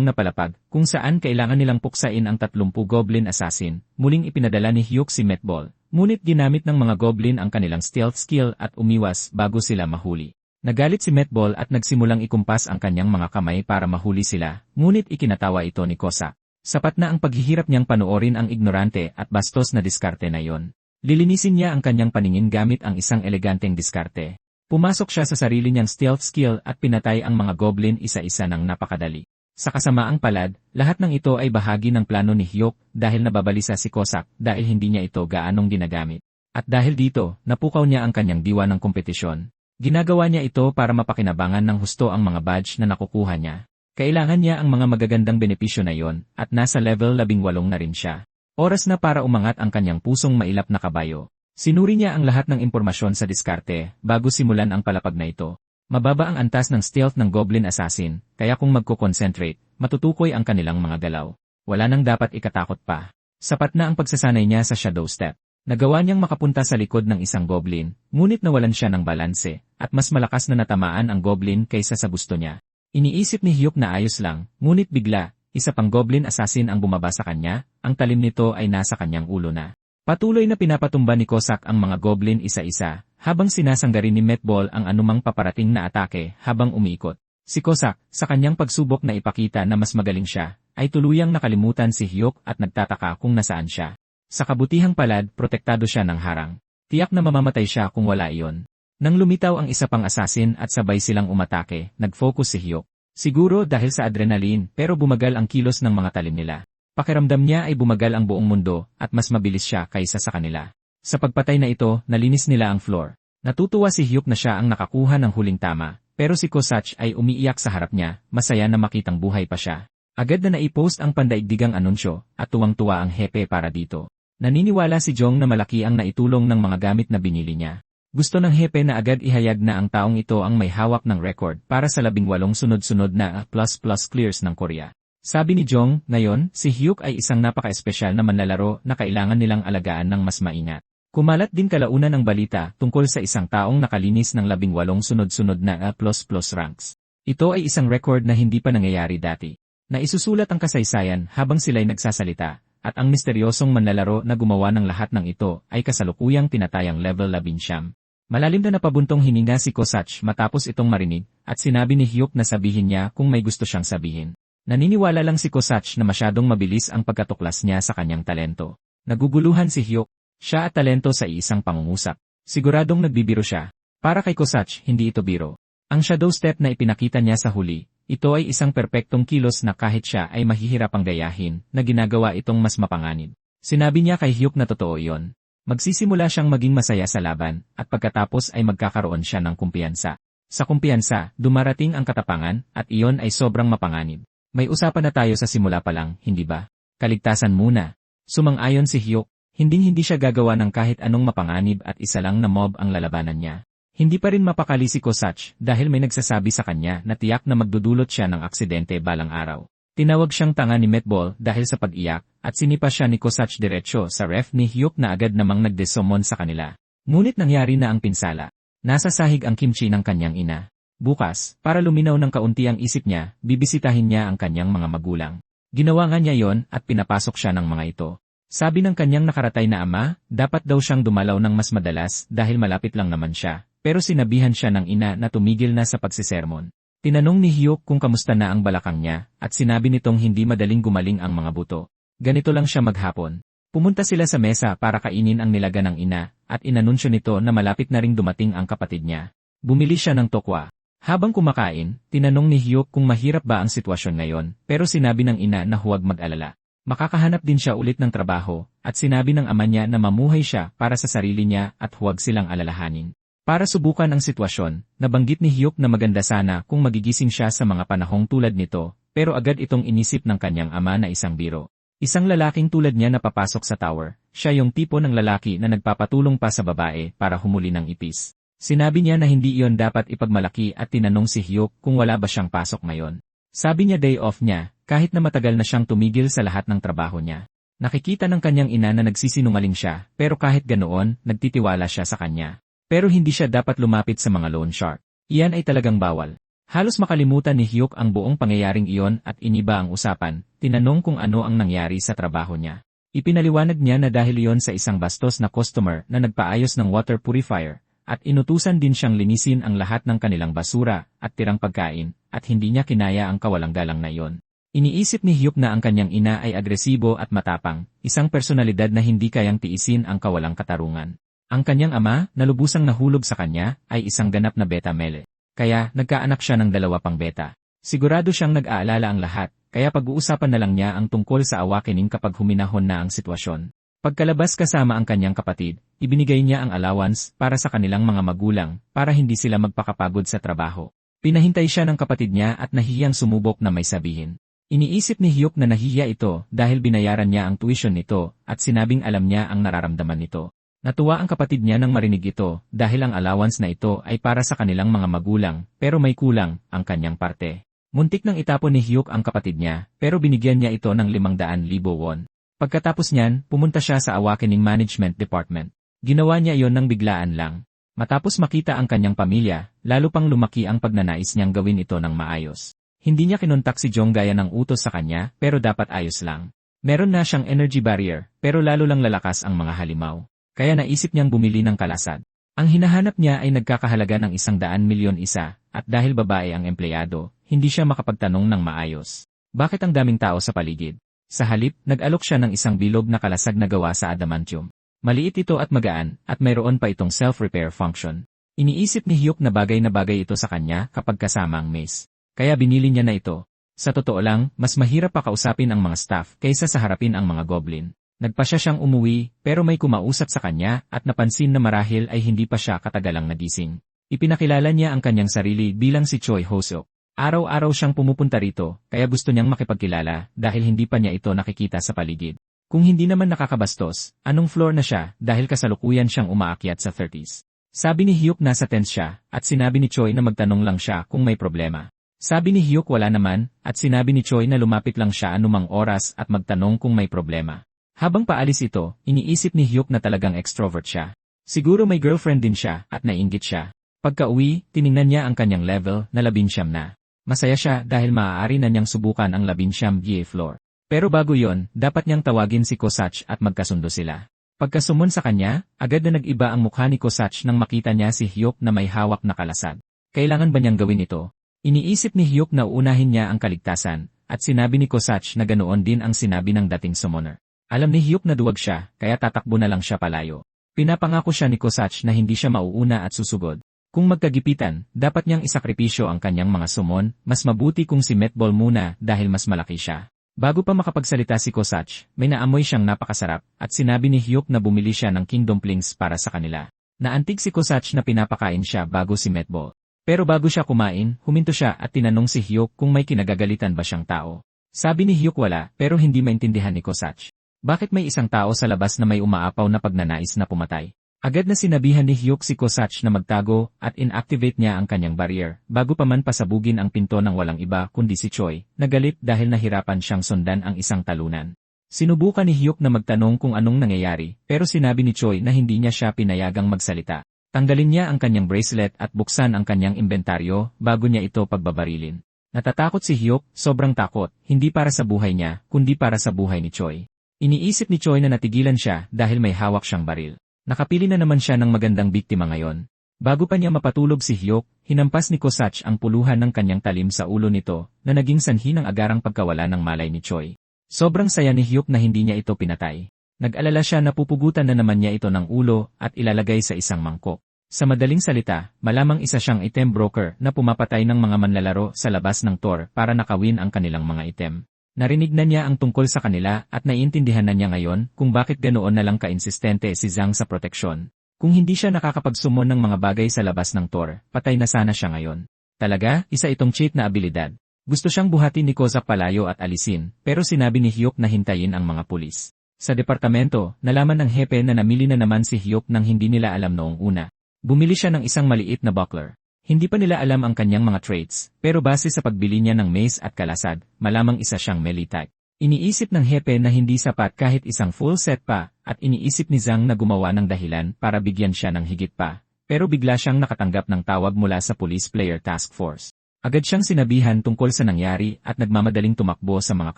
na palapag, kung saan kailangan nilang puksain ang 30 Goblin Assassin, muling ipinadala ni Hyuk si Meatball, ngunit ginamit ng mga goblin ang kanilang stealth skill at umiwas bago sila mahuli. Nagalit si Meatball at nagsimulang ikumpas ang kanyang mga kamay para mahuli sila, ngunit ikinatawa ito ni Cossack. Sapat na ang paghihirap niyang panoorin ang ignorante at bastos na diskarte na yon. Lilinisin niya ang kanyang paningin gamit ang isang eleganteng diskarte. Pumasok siya sa sarili niyang stealth skill at pinatay ang mga goblin isa-isa ng napakadali. Sa kasamaang palad, lahat ng ito ay bahagi ng plano ni Hyuk dahil nababalisa si Cossack dahil hindi niya ito gaanong ginagamit. At dahil dito, napukaw niya ang kanyang diwa ng kompetisyon. Ginagawa niya ito para mapakinabangan ng husto ang mga badge na nakukuha niya. Kailangan niya ang mga magagandang benepisyo na yon at nasa level 18 na rin siya. Oras na para umangat ang kanyang pusong mailap na kabayo. Sinuri niya ang lahat ng impormasyon sa diskarte bago simulan ang palapag na ito. Mababa ang antas ng stealth ng Goblin Assassin, kaya kung magko-concentrate, matutukoy ang kanilang mga galaw. Wala nang dapat ikatakot pa. Sapat na ang pagsasanay niya sa Shadow Step. Nagawa niyang makapunta sa likod ng isang goblin, ngunit nawalan siya ng balanse, at mas malakas na natamaan ang goblin kaysa sa gusto niya. Iniisip ni Hyuk na ayos lang, ngunit bigla, isa pang Goblin Assassin ang bumaba sa kanya, ang talim nito ay nasa kanyang ulo na. Patuloy na pinapatumba ni Cossack ang mga goblin isa-isa, habang sinasanggarin ni Meatball ang anumang paparating na atake habang umiikot. Si Cossack, sa kanyang pagsubok na ipakita na mas magaling siya, ay tuluyang nakalimutan si Hyuk at nagtataka kung nasaan siya. Sa kabutihang palad, protektado siya ng harang. Tiyak na mamamatay siya kung wala iyon. Nang lumitaw ang isa pang assassin at sabay silang umatake, nag-focus si Hyuk. Siguro dahil sa adrenaline pero bumagal ang kilos ng mga talim nila. Pakiramdam niya ay bumagal ang buong mundo at mas mabilis siya kaysa sa kanila. Sa pagpatay na ito, nalinis nila ang floor. Natutuwa si Hyuk na siya ang nakakuha ng huling tama, pero si Kosach ay umiiyak sa harap niya, masaya na makitang buhay pa siya. Agad na naipost ang pandaigdigang anunsyo at tuwang-tuwa ang hepe para dito. Naniniwala si Jong na malaki ang naitulong ng mga gamit na binili niya. Gusto ng hepe na agad ihayag na ang taong ito ang may hawak ng record para sa 18 sunod-sunod na plus clears ng Korea. Sabi ni Jong, ngayon, si Hyuk ay isang napaka-espesyal na manlalaro na kailangan nilang alagaan ng mas maingat. Kumalat din kalaunan ang balita tungkol sa isang taong nakalinis ng 18 sunod-sunod na plus ranks. Ito ay isang record na hindi pa nangyayari dati. Naisusulat ang kasaysayan habang sila'y nagsasalita, at ang misteryosong manlalaro na gumawa ng lahat ng ito ay kasalukuyang tinatayang level 11. Malalim na napabuntong hininga si Kosach matapos itong marinig, at sinabi ni Hyuk na sabihin niya kung may gusto siyang sabihin. Naniniwala lang si Kosach na masyadong mabilis ang pagkatuklas niya sa kanyang talento. Naguguluhan si Hyuk, siya at talento sa isang pangungusap. Siguradong nagbibiro siya. Para kay Kosach, hindi ito biro. Ang shadow step na ipinakita niya sa huli, ito ay isang perpektong kilos na kahit siya ay mahihirapang gayahin, na ginagawa itong mas mapanganib. Sinabi niya kay Hyuk na totoo iyon. Magsisimula siyang maging masaya sa laban, at pagkatapos ay magkakaroon siya ng kumpiyansa. Sa kumpiyansa, dumarating ang katapangan, at iyon ay sobrang mapanganib. May usapan na tayo sa simula pa lang, hindi ba? Kaligtasan muna. Sumang-ayon si Hyuk, hindi siya gagawa ng kahit anong mapanganib at isa lang na mob ang lalabanan niya. Hindi pa rin mapakali si Kosach dahil may nagsasabi sa kanya na tiyak na magdudulot siya ng aksidente balang araw. Tinawag siyang tanga ni Metball dahil sa pag-iyak, at sinipa siya ni Kosach diretsyo sa ref ni Hyuk na agad namang nagdesomon sa kanila. Ngunit nangyari na ang pinsala. Nasa sahig ang kimchi ng kanyang ina. Bukas, para luminaw ng kaunti ang isip niya, bibisitahin niya ang kanyang mga magulang. Ginawa nga niya yon at pinapasok siya ng mga ito. Sabi ng kanyang nakaratay na ama, dapat daw siyang dumalaw ng mas madalas dahil malapit lang naman siya, pero sinabihan siya ng ina na tumigil na sa pagsisermon. Tinanong ni Hyuk kung kamusta na ang balakang niya, at sinabi nitong hindi madaling gumaling ang mga buto. Ganito lang siya maghapon. Pumunta sila sa mesa para kainin ang nilaga ng ina, at inanunsyo nito na malapit na ring dumating ang kapatid niya. Bumili siya ng tokwa. Habang kumakain, tinanong ni Hyuk kung mahirap ba ang sitwasyon ngayon, pero sinabi ng ina na huwag mag-alala. Makakahanap din siya ulit ng trabaho, at sinabi ng ama niya na mamuhay siya para sa sarili niya at huwag silang alalahanin. Para subukan ang sitwasyon, nabanggit ni Hyuk na maganda sana kung magigising siya sa mga panahong tulad nito, pero agad itong inisip ng kanyang ama na isang biro. Isang lalaking tulad niya na papasok sa tower, siya yung tipo ng lalaki na nagpapatulong pa sa babae para humuli ng ipis. Sinabi niya na hindi iyon dapat ipagmalaki at tinanong si Hyuk kung wala ba siyang pasok ngayon. Sabi niya day off niya, kahit na matagal na siyang tumigil sa lahat ng trabaho niya. Nakikita ng kanyang ina na nagsisinungaling siya, pero kahit ganoon, nagtitiwala siya sa kanya. Pero hindi siya dapat lumapit sa mga loan shark. Iyan ay talagang bawal. Halos makalimutan ni Hyuk ang buong pangyayaring iyon at iniba ang usapan, tinanong kung ano ang nangyari sa trabaho niya. Ipinaliwanag niya na dahil iyon sa isang bastos na customer na nagpaayos ng water purifier, at inutusan din siyang linisin ang lahat ng kanilang basura at tirang pagkain, at hindi niya kinaya ang kawalang-galang na iyon. Iniisip ni Hyuk na ang kanyang ina ay agresibo at matapang, isang personalidad na hindi kayang tiisin ang kawalang katarungan. Ang kanyang ama, na lubusang nahulog sa kanya, ay isang ganap na beta male. Kaya, nagkaanak siya ng 2 pang beta. Sigurado siyang nag-aalala ang lahat, kaya pag-uusapan na lang niya ang tungkol sa awakening kapag huminahon na ang sitwasyon. Pagkalabas kasama ang kanyang kapatid, ibinigay niya ang allowance para sa kanilang mga magulang, para hindi sila magpakapagod sa trabaho. Pinahintay siya ng kapatid niya at nahihiyang sumubok na may sabihin. Iniisip ni Hyuk na nahihiya ito dahil binayaran niya ang tuition nito at sinabing alam niya ang nararamdaman nito. Natuwa ang kapatid niya nang marinig ito dahil ang allowance na ito ay para sa kanilang mga magulang, pero may kulang ang kanyang parte. Muntik nang itapon ni Hyuk ang kapatid niya, pero binigyan niya ito ng 500,000 won. Pagkatapos niyan, pumunta siya sa Awakening Management Department. Ginawa niya iyon ng biglaan lang. Matapos makita ang kanyang pamilya, lalo pang lumaki ang pagnanais niyang gawin ito ng maayos. Hindi niya kinontak si Jong gaya ng utos sa kanya, pero dapat ayos lang. Meron na siyang energy barrier, pero lalo lang lalakas ang mga halimaw. Kaya naisip niyang bumili ng kalasad. Ang hinahanap niya ay nagkakahalaga ng 100 milyon isa, at dahil babae ang empleyado, hindi siya makapagtanong ng maayos. Bakit ang daming tao sa paligid? Sa halip, nag-alok siya ng isang bilog na kalasag na gawa sa adamantium. Maliit ito at magaan, at mayroon pa itong self-repair function. Iniisip ni Hyuk na bagay ito sa kanya kapag kasama ang mace. Kaya binili niya na ito. Sa totoo lang, mas mahirap pa kausapin ang mga staff kaysa sa harapin ang mga goblin. Nagpasya siyang umuwi, pero may kumausap sa kanya at napansin na marahil ay hindi pa siya katagalang nagising. Ipinakilala niya ang kanyang sarili bilang si Choi Ho-suk. Araw-araw siyang pumupunta rito, kaya gusto niyang makipagkilala dahil hindi pa niya ito nakikita sa paligid. Kung hindi naman nakakabastos, anong floor na siya dahil kasalukuyan siyang umaakyat sa 30s. Sabi ni Hyuk nasa 10s siya at sinabi ni Choi na magtanong lang siya kung may problema. Sabi ni Hyuk wala naman at sinabi ni Choi na lumapit lang siya anumang oras at magtanong kung may problema. Habang paalis ito, iniisip ni Hyuk na talagang extrovert siya. Siguro may girlfriend din siya at naiinggit siya. Pagka-uwi, tiningnan niya ang kanyang level na 19 na. Masaya siya dahil maaari na niyang subukan ang 19 BA floor. Pero bago yon, dapat niyang tawagin si Kosach at magkasundo sila. Pagkasumon sa kanya, agad na nag-iba ang mukha ni Kosach nang makita niya si Hyuk na may hawak na kalasag. Kailangan ba niyang gawin ito? Iniisip ni Hyuk na uunahin niya ang kaligtasan, at sinabi ni Kosach na ganoon din ang sinabi ng dating summoner. Alam ni Hyuk na duwag siya, kaya tatakbo na lang siya palayo. Pinapangako siya ni Kosach na hindi siya mauuna at susugod. Kung magkagipitan, dapat niyang isakripisyo ang kanyang mga summon, mas mabuti kung si Metball muna dahil mas malaki siya. Bago pa makapagsalita si Kosach, may naamoy siyang napakasarap at sinabi ni Hyuk na bumili siya ng king dumplings para sa kanila. Naantig si Kosach na pinapakain siya bago si Metball. Pero bago siya kumain, huminto siya at tinanong si Hyuk kung may kinagagalitan ba siyang tao. Sabi ni Hyuk wala pero hindi maintindihan ni Kosach. Bakit may isang tao sa labas na may umaapaw na pagnanais na pumatay? Agad na sinabihan ni Hyuk si Kosach na magtago at inactivate niya ang kanyang barrier bago pa man pasabugin ang pinto ng walang iba kundi si Choi, nagalit dahil nahirapan siyang sundan ang isang talunan. Sinubukan ni Hyuk na magtanong kung anong nangyayari pero sinabi ni Choi na hindi niya siya pinayagang magsalita. Tanggalin niya ang kanyang bracelet at buksan ang kanyang inventaryo bago niya ito pagbabarilin. Natatakot si Hyuk, sobrang takot, hindi para sa buhay niya kundi para sa buhay ni Choi. Iniisip ni Choi na natigilan siya dahil may hawak siyang baril. Nakapili na naman siya ng magandang biktima ngayon. Bago pa niya mapatulog si Hyuk, hinampas ni Kosach ang puluhan ng kanyang talim sa ulo nito na naging sanhi ng agarang pagkawala ng malay ni Choi. Sobrang saya ni Hyuk na hindi niya ito pinatay. Nag-alala siya na pupugutan na naman niya ito ng ulo at ilalagay sa isang mangkok. Sa madaling salita, malamang isa siyang item broker na pumapatay ng mga manlalaro sa labas ng tour para nakawin ang kanilang mga item. Narinig na niya ang tungkol sa kanila at naiintindihan na niya ngayon kung bakit ganoon na lang kainsistente si Zhang sa proteksyon. Kung hindi siya nakakapagsumon ng mga bagay sa labas ng tour, patay na sana siya ngayon. Talaga, isa itong cheat na abilidad. Gusto siyang buhatin ni Kosach palayo at alisin, pero sinabi ni Hyuk na hintayin ang mga pulis. Sa departamento, nalaman ng hepe na namili na naman si Hyuk nang hindi nila alam noong una. Bumili siya ng isang maliit na buckler. Hindi pa nila alam ang kanyang mga traits, pero base sa pagbili niya ng mace at kalasag, malamang isa siyang melee type. Iniisip ng hepe na hindi sapat kahit isang full set pa, at iniisip ni Zhang na gumawa ng dahilan para bigyan siya ng higit pa. Pero bigla siyang nakatanggap ng tawag mula sa Police Player Task Force. Agad siyang sinabihan tungkol sa nangyari at nagmamadaling tumakbo sa mga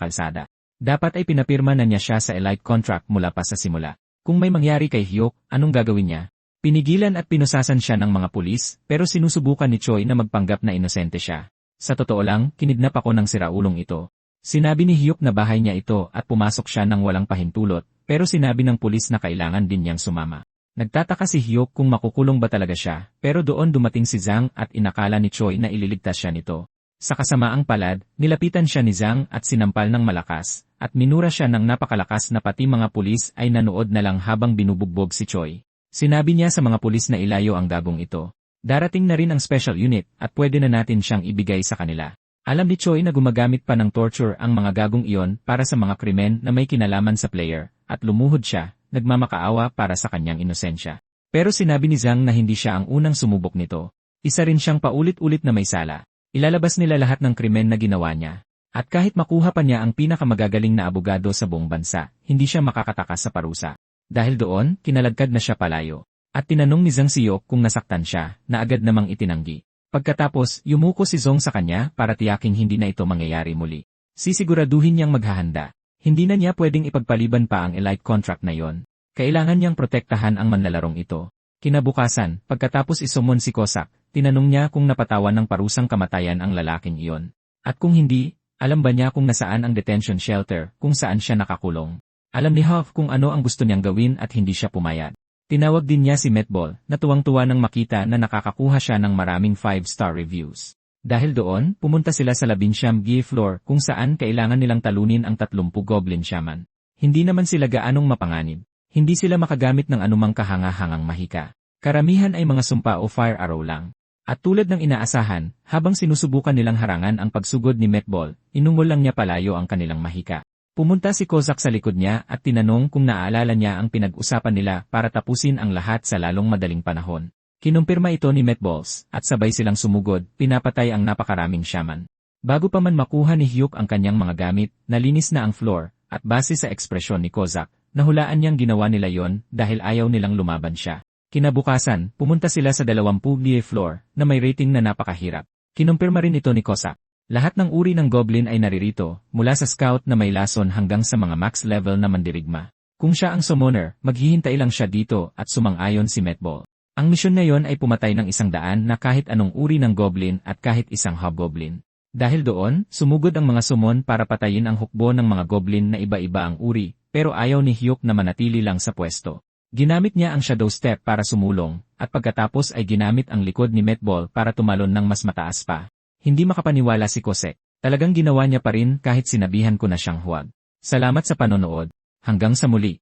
kalsada. Dapat ay pinapirma na niya siya sa elite contract mula pa sa simula. Kung may mangyari kay Hyuk, anong gagawin niya? Pinigilan at pinusasan siya ng mga pulis, pero sinusubukan ni Choi na magpanggap na inosente siya. Sa totoo lang, kinidnap ako ng siraulong ito. Sinabi ni Hyuk na bahay niya ito at pumasok siya ng walang pahintulot, pero sinabi ng pulis na kailangan din niyang sumama. Nagtataka si Hyuk kung makukulong ba talaga siya, pero doon dumating si Zhang at inakala ni Choi na ililigtas siya nito. Sa kasamaang palad, nilapitan siya ni Zhang at sinampal ng malakas, at minura siya ng napakalakas na pati mga pulis ay nanood na lang habang binubugbog si Choi. Sinabi niya sa mga pulis na ilayo ang gagong ito. Darating na rin ang special unit at pwede na natin siyang ibigay sa kanila. Alam ni Choi na gumagamit pa ng torture ang mga gagong iyon para sa mga krimen na may kinalaman sa player, at lumuhod siya, nagmamakaawa para sa kanyang inosensya. Pero sinabi ni Zhang na hindi siya ang unang sumubok nito. Isa rin siyang paulit-ulit na may sala. Ilalabas nila lahat ng krimen na ginawa niya. At kahit makuha pa niya ang pinakamagagaling na abogado sa buong bansa, hindi siya makakatakas sa parusa. Dahil doon, kinaladkad na siya palayo. At tinanong ni Zhang si Hyuk kung nasaktan siya, na agad namang itinanggi. Pagkatapos, yumuko si Zhong sa kanya para tiyaking hindi na ito mangyayari muli. Sisiguraduhin niyang maghahanda. Hindi na niya pwedeng ipagpaliban pa ang elite contract na yon. Kailangan niyang protektahan ang manlalarong ito. Kinabukasan, pagkatapos isumon si Kosach, tinanong niya kung napatawan ng parusang kamatayan ang lalaking iyon. At kung hindi, alam ba niya kung nasaan ang detention shelter kung saan siya nakakulong. Alam ni Huff kung ano ang gusto niyang gawin at hindi siya pumayag. Tinawag din niya si Metball na tuwang-tuwa nang makita na nakakakuha siya ng maraming 5-star reviews. Dahil doon, pumunta sila sa 19th floor kung saan kailangan nilang talunin ang 30 Goblin Shaman. Hindi naman sila gaanong mapanganib. Hindi sila makagamit ng anumang kahanga-hangang mahika. Karamihan ay mga sumpa o fire arrow lang. At tulad ng inaasahan, habang sinusubukan nilang harangan ang pagsugod ni Metball, inungol lang niya palayo ang kanilang mahika. Pumunta si Kozak sa likod niya at tinanong kung naaalala niya ang pinag-usapan nila para tapusin ang lahat sa lalong madaling panahon. Kinumpirma ito ni Metballs, at sabay silang sumugod, pinapatay ang napakaraming shaman. Bago pa man makuha ni Hyuk ang kanyang mga gamit, nalinis na ang floor, at base sa ekspresyon ni Kozak, nahulaan niyang ginawa nila yon dahil ayaw nilang lumaban siya. Kinabukasan, pumunta sila sa 20th floor, na may rating na napakahirap. Kinumpirma rin ito ni Kozak. Lahat ng uri ng goblin ay naririto, mula sa scout na may lason hanggang sa mga max level na mandirigma. Kung siya ang summoner, maghihintay lang siya dito at sumang-ayon si Metball. Ang misyon na yon ay pumatay ng 100 na kahit anong uri ng goblin at kahit isang hobgoblin. Dahil doon, sumugod ang mga summon para patayin ang hukbo ng mga goblin na iba-iba ang uri, pero ayaw ni Hyuk na manatili lang sa pwesto. Ginamit niya ang Shadow Step para sumulong, at pagkatapos ay ginamit ang likod ni Metball para tumalon ng mas mataas pa. Hindi makapaniwala si Kosek. Talagang ginawa niya pa rin kahit sinabihan ko na siyang huwag. Salamat sa panonood. Hanggang sa muli.